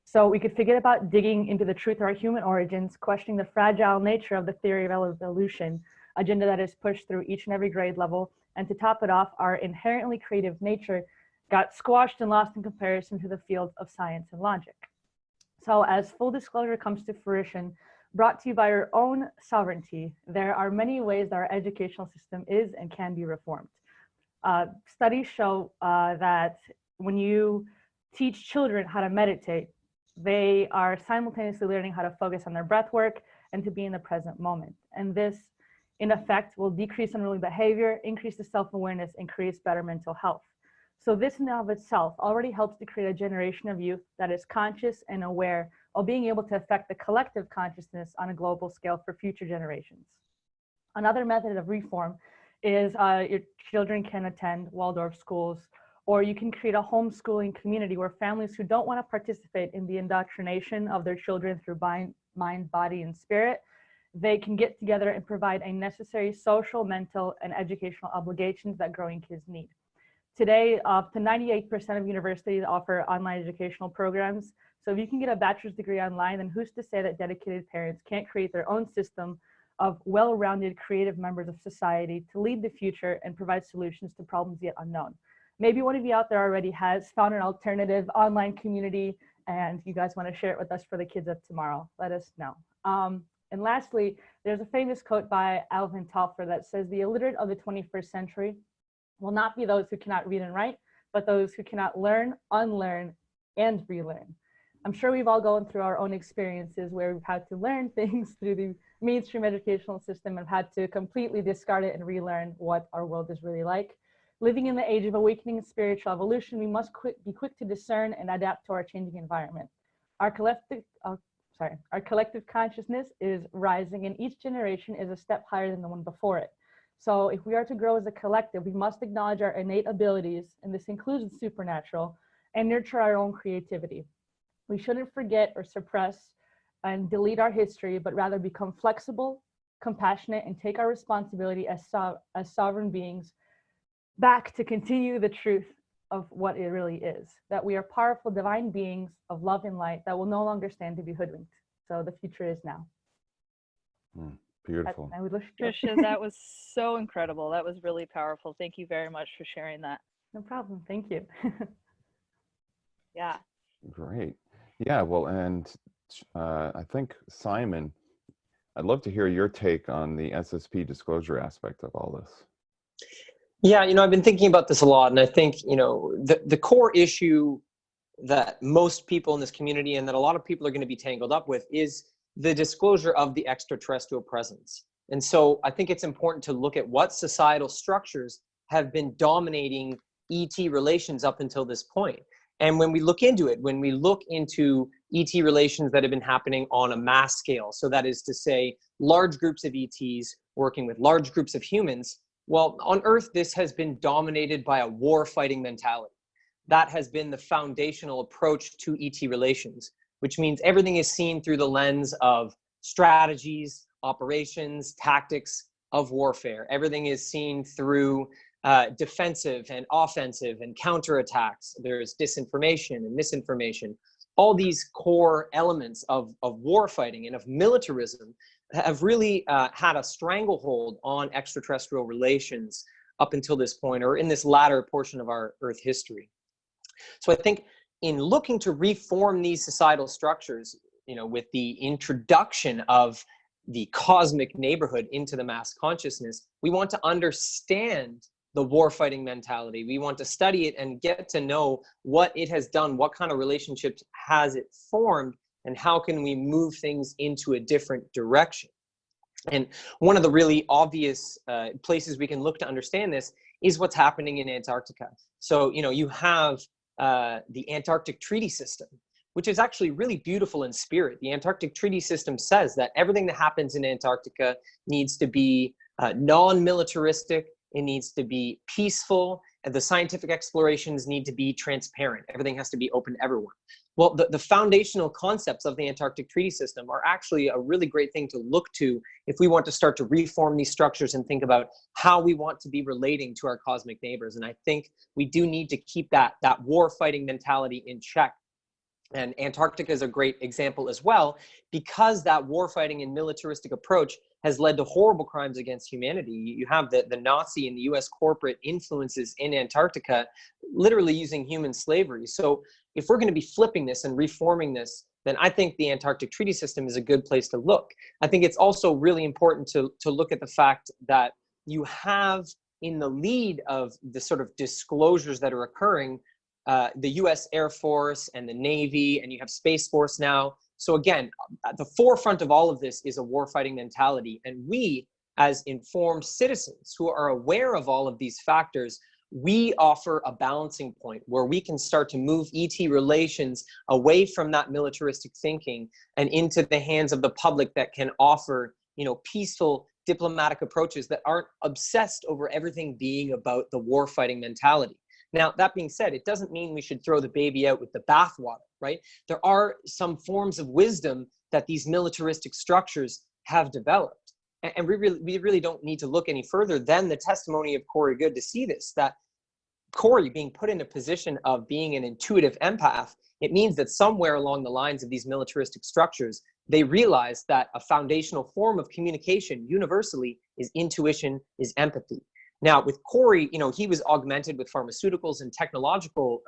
so we could forget about digging into the truth of our human origins, questioning the fragile nature of the theory of evolution, agenda that is pushed through each and every grade level, and to top it off, our inherently creative nature got squashed and lost in comparison to the fields of science and logic. So as full disclosure comes to fruition, brought to you by your own sovereignty, there are many ways that our educational system is and can be reformed. Studies show that when you teach children how to meditate, they are simultaneously learning how to focus on their breath work and to be in the present moment. And this, in effect, will decrease unruly behavior, increase the self-awareness, and creates better mental health. So this in and of itself already helps to create a generation of youth that is conscious and aware of being able to affect the collective consciousness on a global scale for future generations. Another method of reform is your children can attend Waldorf schools, or you can create a homeschooling community where families who don't want to participate in the indoctrination of their children through mind, body, and spirit, they can get together and provide a necessary social, mental, and educational obligations that growing kids need. Today, up to 98% of universities offer online educational programs. So if you can get a bachelor's degree online, then who's to say that dedicated parents can't create their own system of well-rounded, creative members of society to lead the future and provide solutions to problems yet unknown. Maybe one of you out there already has found an alternative online community and you guys want to share it with us for the kids of tomorrow. Let us know. And lastly, there's a famous quote by Alvin Toffler that says, "The illiterate of the 21st century will not be those who cannot read and write, but those who cannot learn, unlearn, and relearn." I'm sure we've all gone through our own experiences where we've had to learn things through the mainstream educational system and had to completely discard it and relearn what our world is really like. Living in the age of awakening and spiritual evolution, we must be quick to discern and adapt to our changing environment. Our collective consciousness is rising, and each generation is a step higher than the one before it. So if we are to grow as a collective, we must acknowledge our innate abilities, and this includes the supernatural, and nurture our own creativity. We shouldn't forget or suppress and delete our history, but rather become flexible, compassionate, and take our responsibility as sovereign beings back to continue the truth of what it really is, that we are powerful divine beings of love and light that will no longer stand to be hoodwinked. So the future is now. Beautiful. I would Tricia, that was so incredible. That was really powerful. Thank you very much for sharing that. No problem. Thank you. Yeah. Great. Yeah, well, and I think, Simon, I'd love to hear your take on the SSP disclosure aspect of all this. Yeah, I've been thinking about this a lot, and I think, the core issue that most people in this community and that a lot of people are going to be tangled up with is the disclosure of the extraterrestrial presence. And so I think it's important to look at what societal structures have been dominating ET relations up until this point. And when we look into it, when we look into ET relations that have been happening on a mass scale, so that is to say large groups of ETs working with large groups of humans, well, on Earth, this has been dominated by a war-fighting mentality. That has been the foundational approach to ET relations, which means everything is seen through the lens of strategies, operations, tactics of warfare. Everything is seen through defensive and offensive and counterattacks. There's disinformation and misinformation. all these core elements of war fighting and of militarism have really had a stranglehold on extraterrestrial relations up until this point, or in this latter portion of our Earth history. So I think in looking to reform these societal structures, with the introduction of the cosmic neighborhood into the mass consciousness, we want to understand the war-fighting mentality. We want to study it and get to know what it has done, what kind of relationships has it formed, and how can we move things into a different direction. And one of the really obvious places we can look to understand this is what's happening in Antarctica. So, you have the Antarctic Treaty System, which is actually really beautiful in spirit. The Antarctic Treaty System says that everything that happens in Antarctica needs to be non-militaristic, it needs to be peaceful, and the scientific explorations need to be transparent. Everything has to be open to everyone. Well, the foundational concepts of the Antarctic Treaty System are actually a really great thing to look to if we want to start to reform these structures and think about how we want to be relating to our cosmic neighbors. And I think we do need to keep that war-fighting mentality in check. And Antarctica is a great example as well, because that war-fighting and militaristic approach has led to horrible crimes against humanity. You have the Nazi and the US corporate influences in Antarctica literally using human slavery. So if we're going to be flipping this and reforming this, then I think the Antarctic Treaty System is a good place to look. I think it's also really important to look at the fact that you have in the lead of the sort of disclosures that are occurring, the US Air Force and the Navy, and you have Space Force now. So again, at the forefront of all of this is a warfighting mentality. And we, as informed citizens who are aware of all of these factors, we offer a balancing point where we can start to move ET relations away from that militaristic thinking and into the hands of the public that can offer, peaceful diplomatic approaches that aren't obsessed over everything being about the warfighting mentality. Now, that being said, it doesn't mean we should throw the baby out with the bathwater, right? There are some forms of wisdom that these militaristic structures have developed. And we really don't need to look any further than the testimony of Corey Goode to see this, that Corey being put in a position of being an intuitive empath, it means that somewhere along the lines of these militaristic structures, they realize that a foundational form of communication universally is intuition, is empathy. Now, with Corey, he was augmented with pharmaceuticals and technological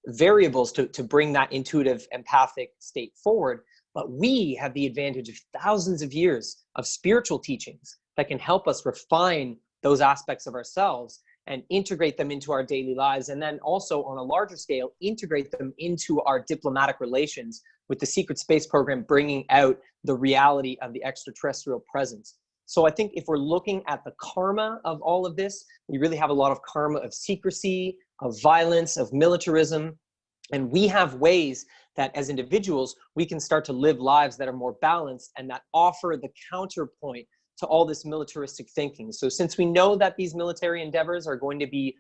variables to bring that intuitive, empathic state forward. But we have the advantage of thousands of years of spiritual teachings that can help us refine those aspects of ourselves and integrate them into our daily lives. And then also on a larger scale, integrate them into our diplomatic relations with the secret space program, bringing out the reality of the extraterrestrial presence. So I think if we're looking at the karma of all of this, we really have a lot of karma of secrecy, of violence, of militarism. And we have ways that as individuals, we can start to live lives that are more balanced and that offer the counterpoint to all this militaristic thinking. So since we know that these military endeavors are going to be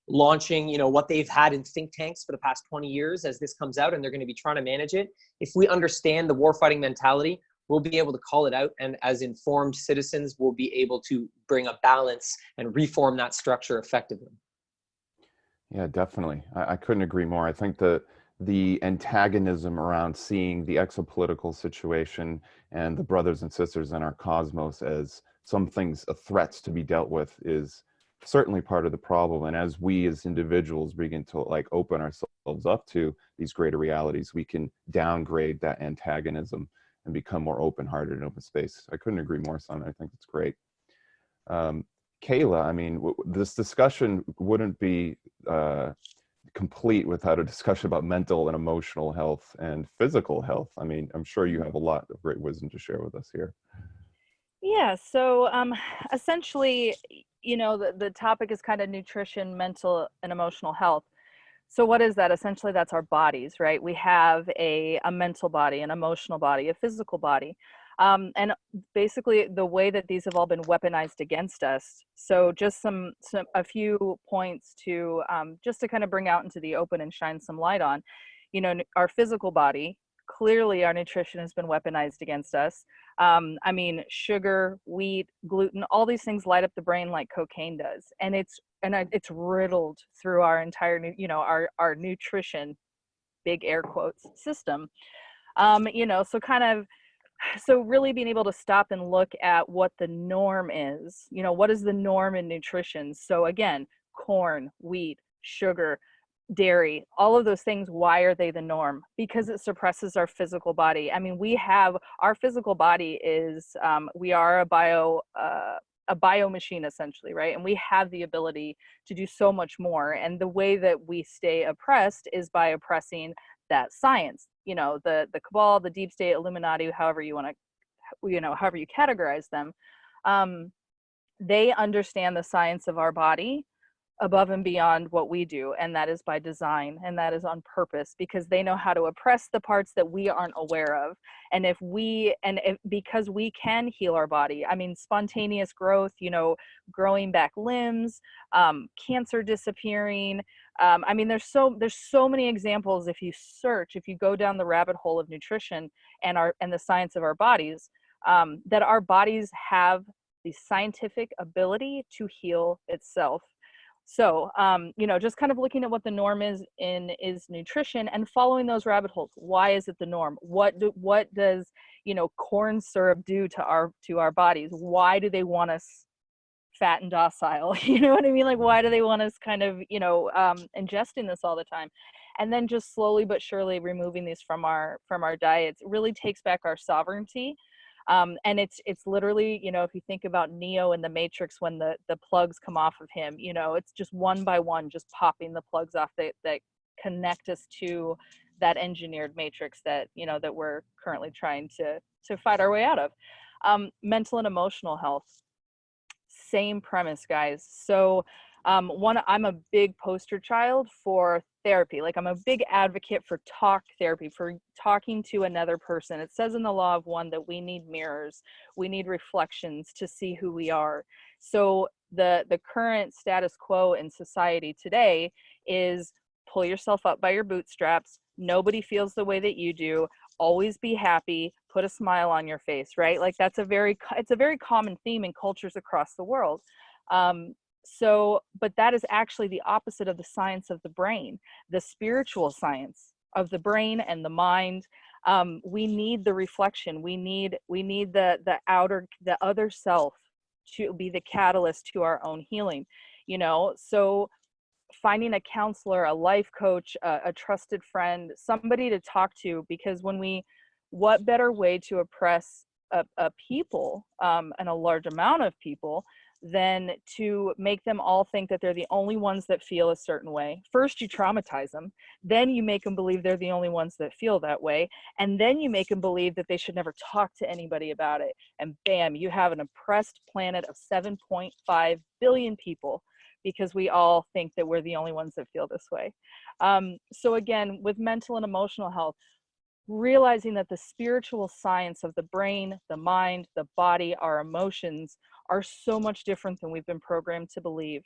launching, what they've had in think tanks for the past 20 years as this comes out, and they're going to be trying to manage it, if we understand the warfighting mentality, we'll be able to call it out. And as informed citizens, we'll be able to bring a balance and reform that structure effectively. Yeah, definitely. I couldn't agree more. I think the antagonism around seeing the exopolitical situation and the brothers and sisters in our cosmos as some things, threats to be dealt with, is certainly part of the problem. And as we as individuals begin to open ourselves up to these greater realities, we can downgrade that antagonism and become more open-hearted in open space. I couldn't agree more, Simon. I think it's great. Kayla, this discussion wouldn't be complete without a discussion about mental and emotional health and physical health. I'm sure you have a lot of great wisdom to share with us here. Yeah, so essentially, the topic is kind of nutrition, mental and emotional health. So what is that? Essentially, that's our bodies, right? We have a mental body, an emotional body, a physical body. And basically the way that these have all been weaponized against us. So just a few points to just to kind of bring out into the open and shine some light on, our physical body. Clearly our nutrition has been weaponized against us. Sugar, wheat, gluten, all these things light up the brain like cocaine does. And it's riddled through our entire, our nutrition big air quotes, system. You know, so really being able to stop and look at what the norm is, you know, what is the norm in nutrition? So again, corn, wheat, sugar, dairy, all of those things, why are they the norm? Because it suppresses our physical body. I mean, our physical body is, we are a bio machine essentially, right? And we have the ability to do so much more. And the way that we stay oppressed is by oppressing that science, you know, the cabal, the deep state, Illuminati, however you want to, you know, however you categorize them. They understand the science of our body above and beyond what we do, and that is by design, and that is on purpose, because they know how to oppress the parts that we aren't aware of. And because we can heal our body, I mean, spontaneous growth, you know, growing back limbs, cancer disappearing, I mean, there's so many examples. If you go down the rabbit hole of nutrition and the science of our bodies, that our bodies have the scientific ability to heal itself. So, you know, just kind of looking at what the norm is nutrition and following those rabbit holes. Why is it the norm? What does, you know, corn syrup do to our bodies? Why do they want us fat and docile? You know what I mean? Like, why do they want us kind of, you know, ingesting this all the time? And then just slowly but surely removing these from our diets really takes back our sovereignty. And it's literally, you know, if you think about Neo in the Matrix, when the plugs come off of him, you know, it's just one by one, just popping the plugs off that connect us to that engineered matrix that, you know, that we're currently trying to fight our way out of. Mental and emotional health, same premise, guys. So I'm a big poster child for therapy. Like, I'm a big advocate for talk therapy, for talking to another person. It says in the law of one that we need mirrors, we need reflections to see who we are. So the current status quo in society today is pull yourself up by your bootstraps. Nobody feels the way that you do. Always be happy, put a smile on your face, right? Like, it's a very common theme in cultures across the world. But that is actually the opposite of the science of the brain, the spiritual science of the brain and the mind. We need the reflection. We need the other self to be the catalyst to our own healing, you know? So finding a counselor, a life coach, a trusted friend, somebody to talk to, because what better way to oppress a people, and a large amount of people, than to make them all think that they're the only ones that feel a certain way. First, you traumatize them, then you make them believe they're the only ones that feel that way, and then you make them believe that they should never talk to anybody about it. And bam, you have an oppressed planet of 7.5 billion people, because we all think that we're the only ones that feel this way. So again, with mental and emotional health, realizing that the spiritual science of the brain, the mind, the body, our emotions are so much different than we've been programmed to believe.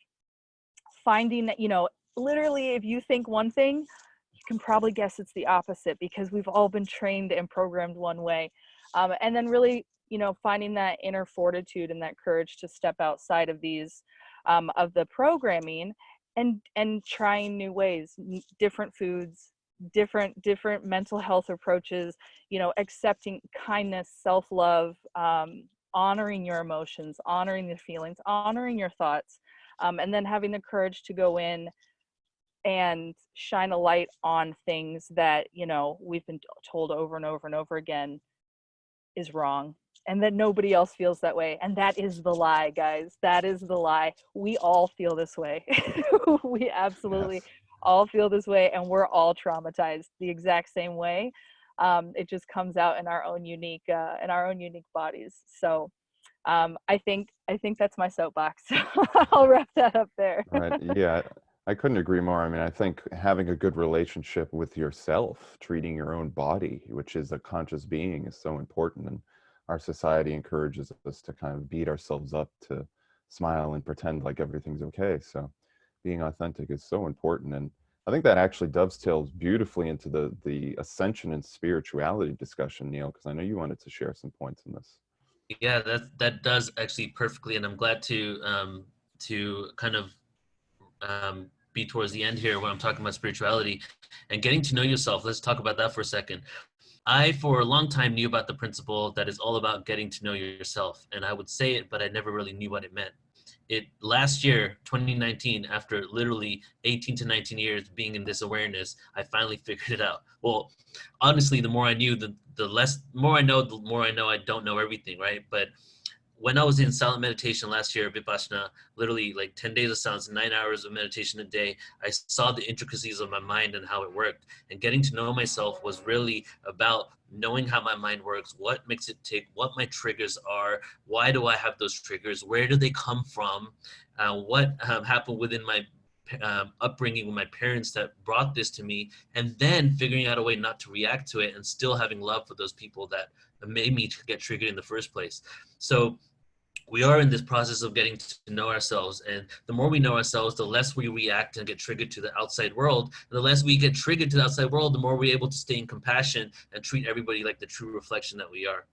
Finding that, you know, literally, if you think one thing, you can probably guess it's the opposite, because we've all been trained and programmed one way. And then really, you know, finding that inner fortitude and that courage to step outside of these, of the programming, and trying new ways, different foods, different mental health approaches, you know, accepting kindness, self-love, honoring your emotions, honoring your feelings, honoring your thoughts, and then having the courage to go in and shine a light on things that, you know, we've been told over and over and over again is wrong, and that nobody else feels that way. And that is the lie, guys. That is the lie. We all feel this way. We absolutely all feel this way, and we're all traumatized the exact same way. It just comes out in our own unique bodies. So I think that's my soapbox. I'll wrap that up there. Right. Yeah, I couldn't agree more. I mean, I think having a good relationship with yourself, treating your own body, which is a conscious being, is so important. And our society encourages us to kind of beat ourselves up, to smile and pretend like everything's okay. So being authentic is so important. And I think that actually dovetails beautifully into the ascension and spirituality discussion, Neil, because I know you wanted to share some points in this. Yeah, that does actually perfectly, and I'm glad to kind of be towards the end here when I'm talking about spirituality and getting to know yourself. Let's talk about that for a second. I, for a long time, knew about the principle that is all about getting to know yourself. And I would say it, but I never really knew what it meant. Last year, 2019, after literally 18 to 19 years being in this awareness, I finally figured it out. Well, honestly, the more I knew, the more I know I don't know everything, right? But when I was in silent meditation last year, Vipassana, literally like 10 days of silence, 9 hours of meditation a day, I saw the intricacies of my mind and how it worked. And getting to know myself was really about knowing how my mind works, what makes it tick, what my triggers are, why do I have those triggers, where do they come from, what happened within my upbringing with my parents that brought this to me, and then figuring out a way not to react to it and still having love for those people that made me to get triggered in the first place. So we are in this process of getting to know ourselves, and the more we know ourselves, the less we react and get triggered to the outside world. And the less we get triggered to the outside world, the more we're able to stay in compassion and treat everybody like the true reflection that we are.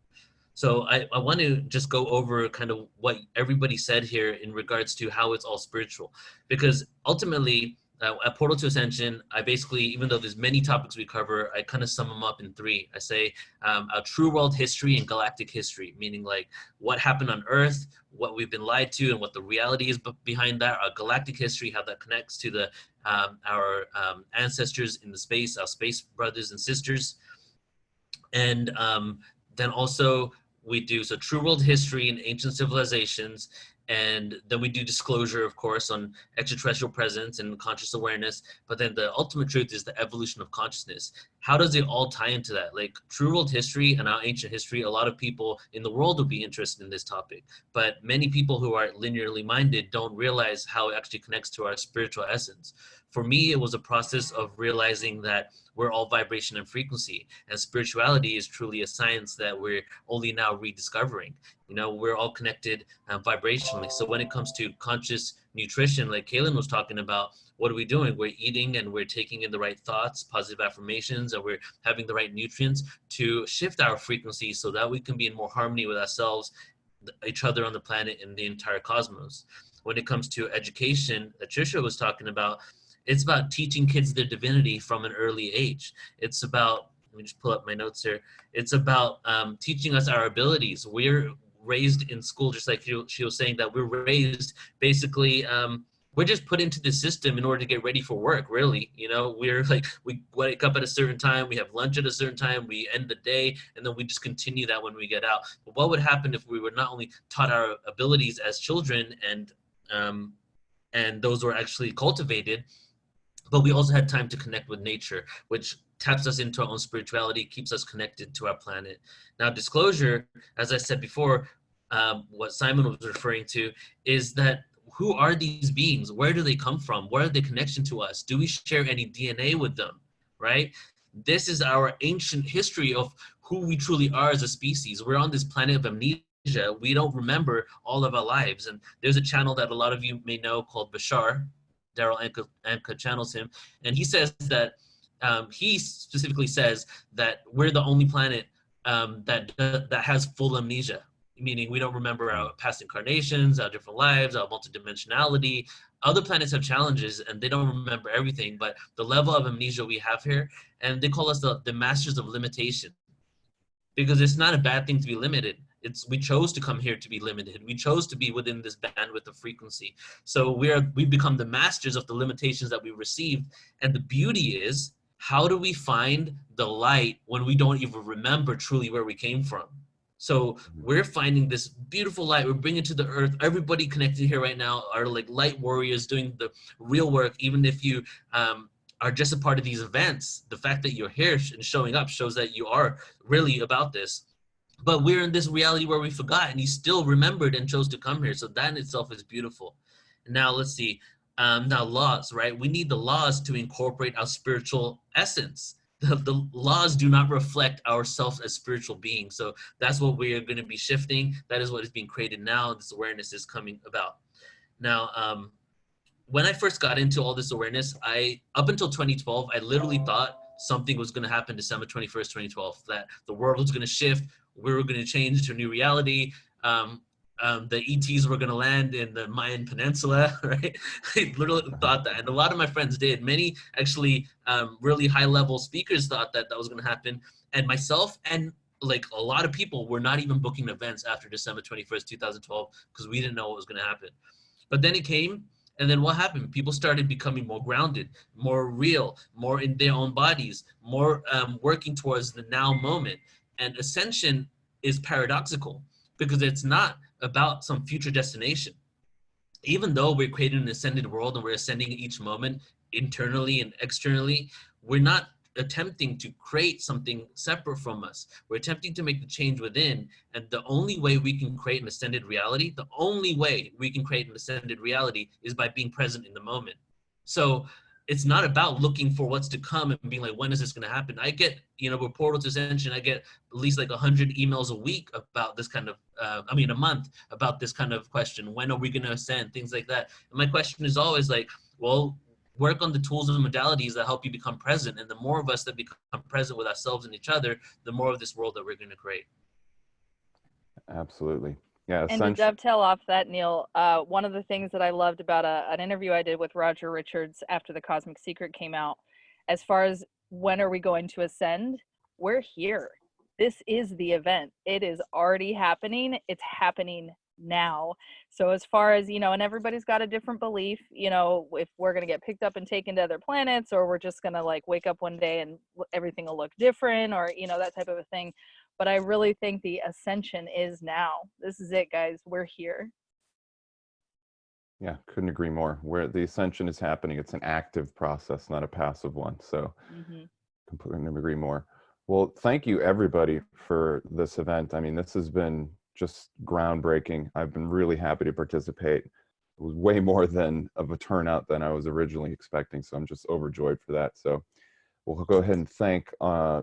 So I want to just go over kind of what everybody said here in regards to how it's all spiritual, because ultimately at Portal to Ascension, I basically, even though there's many topics we cover, I kind of sum them up in three. I say a true world history and galactic history, meaning like what happened on Earth, what we've been lied to, and what the reality is behind that. Our galactic history, how that connects to the our ancestors in the space, our space brothers and sisters. And then also we do true world history and ancient civilizations. And then we do disclosure, of course, on extraterrestrial presence and conscious awareness. But then the ultimate truth is the evolution of consciousness. How does it all tie into that? Like true world history and our ancient history, a lot of people in the world will be interested in this topic. But many people who are linearly minded don't realize how it actually connects to our spiritual essence. For me, it was a process of realizing that we're all vibration and frequency, and spirituality is truly a science that we're only now rediscovering. You know, we're all connected vibrationally. So when it comes to conscious nutrition, like Kaylin was talking about, what are we doing? We're eating and we're taking in the right thoughts, positive affirmations, and we're having the right nutrients to shift our frequency so that we can be in more harmony with ourselves, each other on the planet, and the entire cosmos. When it comes to education, that Tricia was talking about, it's about teaching kids their divinity from an early age. It's about, let me just pull up my notes here. It's about teaching us our abilities. We're raised in school, just like she was saying, that we're raised basically, we're just put into the system in order to get ready for work, really. You know, we're like, we wake up at a certain time, we have lunch at a certain time, we end the day, and then we just continue that when we get out. But what would happen if we were not only taught our abilities as children and those were actually cultivated, but we also had time to connect with nature, which taps us into our own spirituality, keeps us connected to our planet. Now, disclosure, as I said before, what Simon was referring to is that who are these beings? Where do they come from? What are their connection to us? Do we share any DNA with them, right? This is our ancient history of who we truly are as a species. We're on this planet of amnesia. We don't remember all of our lives. And there's a channel that a lot of you may know called Bashar. Daryl Anka channels him, and he says that he specifically says that we're the only planet that has full amnesia, meaning we don't remember our past incarnations, our different lives, our multidimensionality. Other planets have challenges and they don't remember everything, but the level of amnesia we have here, and they call us the masters of limitation, because it's not a bad thing to be limited. We chose to come here to be limited. We chose to be within this bandwidth of frequency. So we become the masters of the limitations that we received. And the beauty is, how do we find the light when we don't even remember truly where we came from? So we're finding this beautiful light. We're bringing it to the earth. Everybody connected here right now are like light warriors doing the real work. Even if you are just a part of these events, the fact that you're here and showing up shows that you are really about this. But we're in this reality where we forgot, and he still remembered and chose to come here. So that in itself is beautiful. Now let's see. Now laws, right? We need the laws to incorporate our spiritual essence. The laws do not reflect ourselves as spiritual beings. So that's what we are going to be shifting. That is what is being created now. This awareness is coming about. Now, when I first got into all this awareness, up until 2012, I literally thought something was going to happen December 21st, 2012, that the world was going to shift. We were going to change to a new reality. the ETs were going to land in the Mayan Peninsula, right? I literally thought that. And a lot of my friends did. Many actually really high-level speakers thought that that was going to happen. And myself and like a lot of people were not even booking events after December 21st, 2012, because we didn't know what was going to happen. But then it came, and then what happened? People started becoming more grounded, more real, more in their own bodies, more working towards the now moment. And Ascension is paradoxical because it's not about some future destination. Even though we're creating an ascended world and we're ascending each moment internally and externally, we're not attempting to create something separate from us. We're attempting to make the change within. And the only way we can create an ascended reality, the only way we can create an ascended reality is by being present in the moment. So it's not about looking for what's to come and being like, when is this going to happen? I get, you know, with Portal to Ascension, I get at least like 100 emails a week about this kind of, a month about this kind of question. When are we going to ascend? Things like that. And my question is always like, well, work on the tools and modalities that help you become present. And the more of us that become present with ourselves and each other, the more of this world that we're going to create. Absolutely. Yeah. And to dovetail off that, Neil, one of the things that I loved about an interview I did with Roger Richards after The Cosmic Secret came out, as far as when are we going to ascend, we're here. This is the event. It is already happening. It's happening now. So as far as, you know, and everybody's got a different belief, you know, if we're going to get picked up and taken to other planets, or we're just going to like wake up one day and everything will look different, or, you know, that type of a thing. But I really think the ascension is now. This is it, guys. We're here. Yeah, couldn't agree more. Where the ascension is happening, it's an active process, not a passive one. So completely agree more. Well, thank you everybody for this event. I mean, this has been just groundbreaking. I've been really happy to participate. It was way more than of a turnout than I was originally expecting. So I'm just overjoyed for that. So we'll go ahead and thank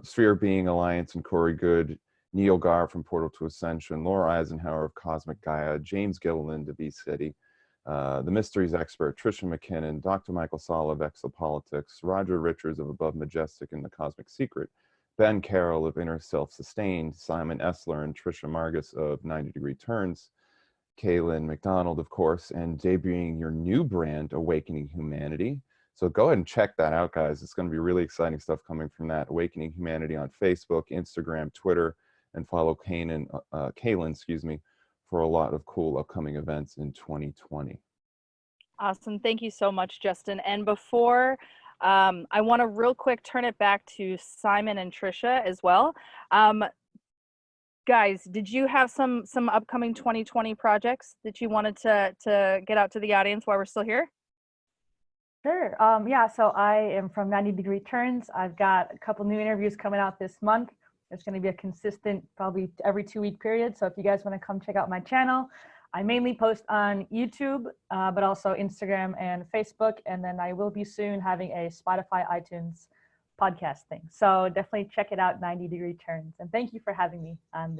Sphere Being Alliance and Corey Goode, Neil Gar from Portal to Ascension, Laura Eisenhower of Cosmic Gaia, James Gilliland of E-City, the Mysteries expert, Tricia McCannon, Dr. Michael Salla of Exopolitics, Roger Richards of Above Majestic and the Cosmic Secret, Ben Carroll of InnerSelf Sustained, Simon Essler and Tricia Margus of 90 Degree Turns, Kaylin McDonald, of course, and debuting your new brand, Awakening Humanity. So go ahead and check that out, guys. It's going to be really exciting stuff coming from that. Awakening Humanity on Facebook, Instagram, Twitter, and follow Kaylin, for a lot of cool upcoming events in 2020. Awesome. Thank you so much, Justin. And before I want to real quick turn it back to Simon and Tricia as well. Guys, did you have some upcoming 2020 projects that you wanted to get out to the audience while we're still here? Sure. Yeah, so I am from 90 Degree Turns. I've got a couple new interviews coming out this month. It's going to be a consistent, probably every 2-week period. So if you guys want to come check out my channel, I mainly post on YouTube, but also Instagram and Facebook. And then I will be soon having a Spotify, iTunes podcast thing. So definitely check it out, 90 Degree Turns. And thank you for having me on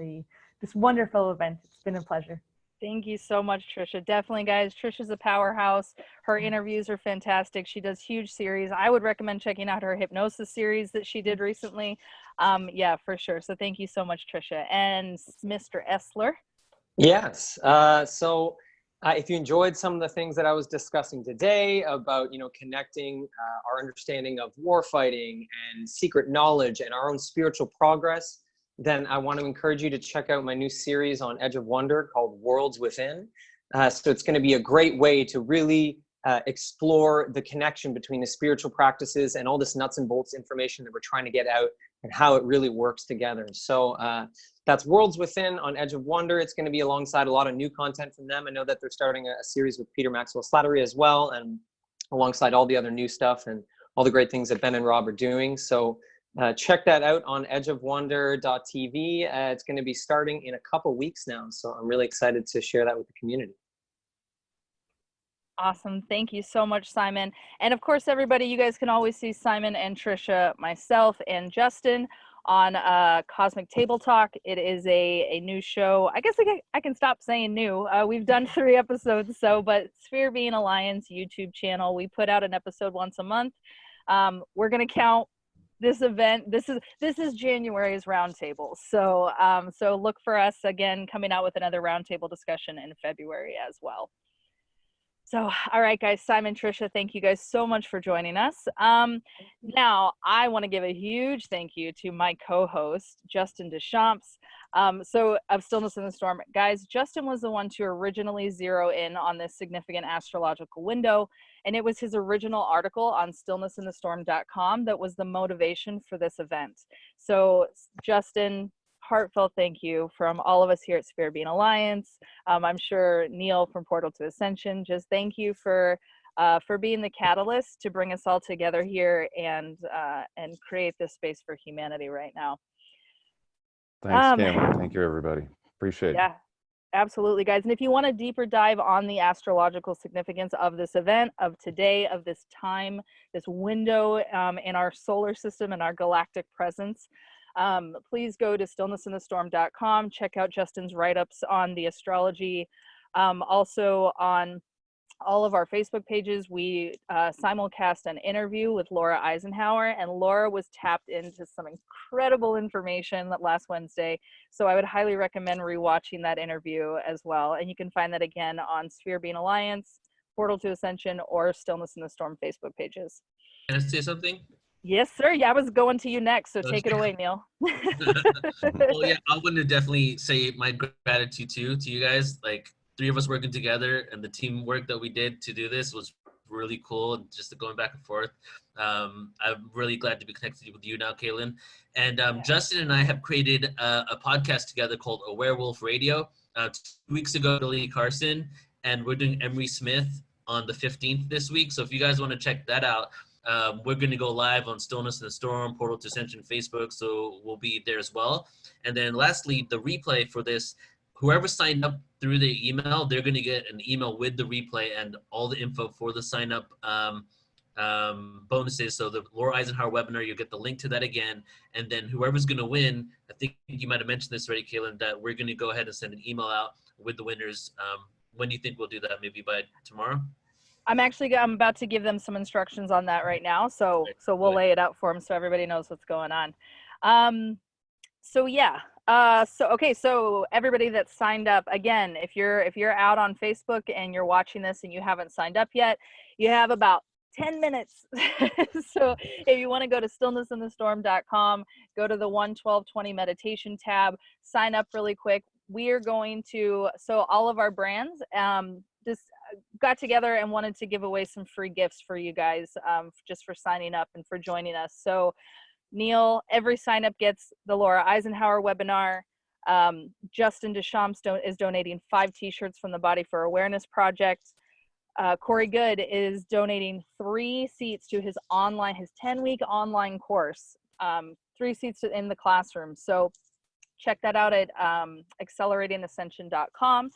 this wonderful event. It's been a pleasure. Thank you so much, Tricia. Definitely, guys. Tricia's a powerhouse. Her interviews are fantastic. She does huge series. I would recommend checking out her hypnosis series that she did recently. Yeah, for sure. So thank you so much, Tricia. And Mr. Essler. Yes. So if you enjoyed some of the things that I was discussing today about, you know, connecting our understanding of war fighting and secret knowledge and our own spiritual progress, then I want to encourage you to check out my new series on Edge of Wonder called Worlds Within. So it's going to be a great way to really explore the connection between the spiritual practices and all this nuts and bolts information that we're trying to get out and how it really works together. So that's Worlds Within on Edge of Wonder. It's going to be alongside a lot of new content from them. I know that they're starting a series with Peter Maxwell Slattery as well, and alongside all the other new stuff and all the great things that Ben and Rob are doing. So check that out on edgeofwonder.tv. It's going to be starting in a couple weeks now. So I'm really excited to share that with the community. Awesome. Thank you so much, Simon. And of course, everybody, you guys can always see Simon and Tricia, myself, and Justin on Cosmic Table Talk. It is a new show. I guess I can stop saying new. We've done 3 episodes, but Sphere Being Alliance YouTube channel. We put out an episode once a month. We're going to count this event, this is January's roundtable. So so look for us again coming out with another roundtable discussion in February as well. So, all right, guys, Simon, Tricia, thank you guys so much for joining us. Now, I want to give a huge thank you to my co-host, Justin Deschamps. So, of Stillness in the Storm. Guys, Justin was the one to originally zero in on this significant astrological window, and it was his original article on stillnessinthestorm.com that was the motivation for this event. So, Justin, heartfelt thank you from all of us here at Sphere Being Alliance. I'm sure Neil from Portal to Ascension, just thank you for being the catalyst to bring us all together here and create this space for humanity right now. Thanks, Cameron. Thank you, everybody. Appreciate it. Yeah, absolutely, guys. And if you want a deeper dive on the astrological significance of this event, of today, of this time, this window in our solar system and our galactic presence, please go to stillnessinthestorm.com. Check out Justin's write-ups on the astrology. Also on all of our Facebook pages, we simulcast an interview with Laura Eisenhower, and Laura was tapped into some incredible information last Wednesday. So I would highly recommend rewatching that interview as well. And you can find that again on Sphere Being Alliance, Portal to Ascension, or Stillness in the Storm Facebook pages. Can I say something? Yes, sir. Yeah, I was going to you next, so take it away, Neil. Well, yeah, I want to definitely say my gratitude too to you guys. Like, 3 of us working together, and the teamwork that we did to do this was really cool. And just going back and forth. I'm really glad to be connected with you now, Kaylin. And Justin and I have created a podcast together called A Werewolf Radio. 2 weeks ago, Billy Carson, and we're doing Emery Smith on the 15th this week. So if you guys want to check that out, we're going to go live on Stillness in the Storm, Portal to Ascension Facebook, so we'll be there as well. And then lastly, the replay for this, whoever signed up through the email, they're going to get an email with the replay and all the info for the sign up bonuses. So the Laura Eisenhower webinar, you'll get the link to that again. And then whoever's going to win, I think you might have mentioned this already, Kaylin, that we're going to go ahead and send an email out with the winners. When do you think we'll do that? Maybe by tomorrow? I'm about to give them some instructions on that right now. So we'll lay it out for them so everybody knows what's going on. So yeah. So everybody that signed up, again, if you're out on Facebook and you're watching this and you haven't signed up yet, you have about 10 minutes. So if you want to go to stillnessinthestorm.com, go to the 1-12-20 meditation tab, sign up really quick. We are going to, so all of our brands just got together and wanted to give away some free gifts for you guys, just for signing up and for joining us. So Neil, every sign up gets the Laura Eisenhower webinar. Justin Deschamps is donating 5 t-shirts from the Body for Awareness Project. Corey Goode is donating 3 seats to his 10-week online course, 3 seats in the classroom. So check that out at acceleratingascension.com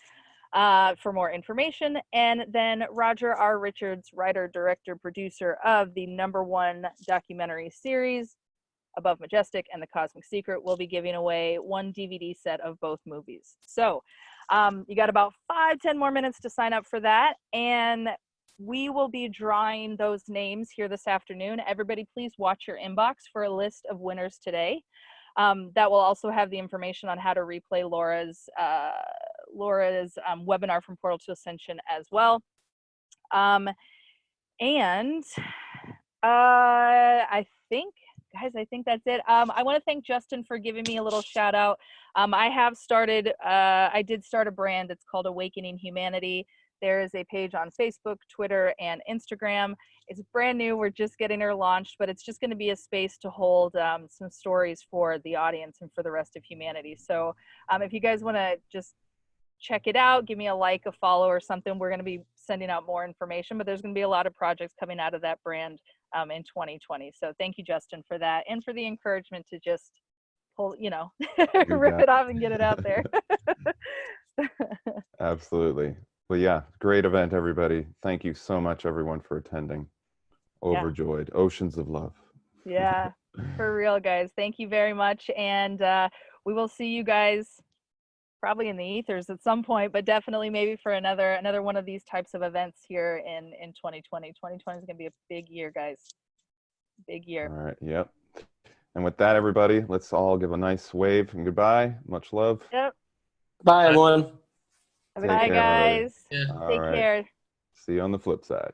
for more information. And then Roger R. Richards, writer, director, producer of the #1 documentary series, Above Majestic and The Cosmic Secret, will be giving away 1 DVD set of both movies. So you got about 5-10 more minutes to sign up for that, and we will be drawing those names here this afternoon. Everybody, please watch your inbox for a list of winners today. That will also have the information on how to replay Laura's webinar from Portal to Ascension as well. I think that's it. I want to thank Justin for giving me a little shout out. I did start a brand. It's called Awakening Humanity. There is a page on Facebook, Twitter, and Instagram. It's brand new. We're just getting her launched, but it's just going to be a space to hold some stories for the audience and for the rest of humanity. So if you guys want to just check it out, give me a like, a follow, or something. We're going to be sending out more information, but there's going to be a lot of projects coming out of that brand in 2020. So thank you, Justin, for that, and for the encouragement to just pull, rip it off and get it out there. Absolutely. Well, yeah, great event, everybody. Thank you so much, everyone, for attending. Overjoyed. Yeah. Oceans of love. Yeah, for real, guys. Thank you very much. And we will see you guys probably in the ethers at some point, but definitely maybe for another one of these types of events here in 2020. 2020 is going to be a big year, guys. Big year. All right. Yep. And with that, everybody, let's all give a nice wave and goodbye. Much love. Yep. Bye, everyone. Bye, guys. Yeah. All Take right. care. See you on the flip side.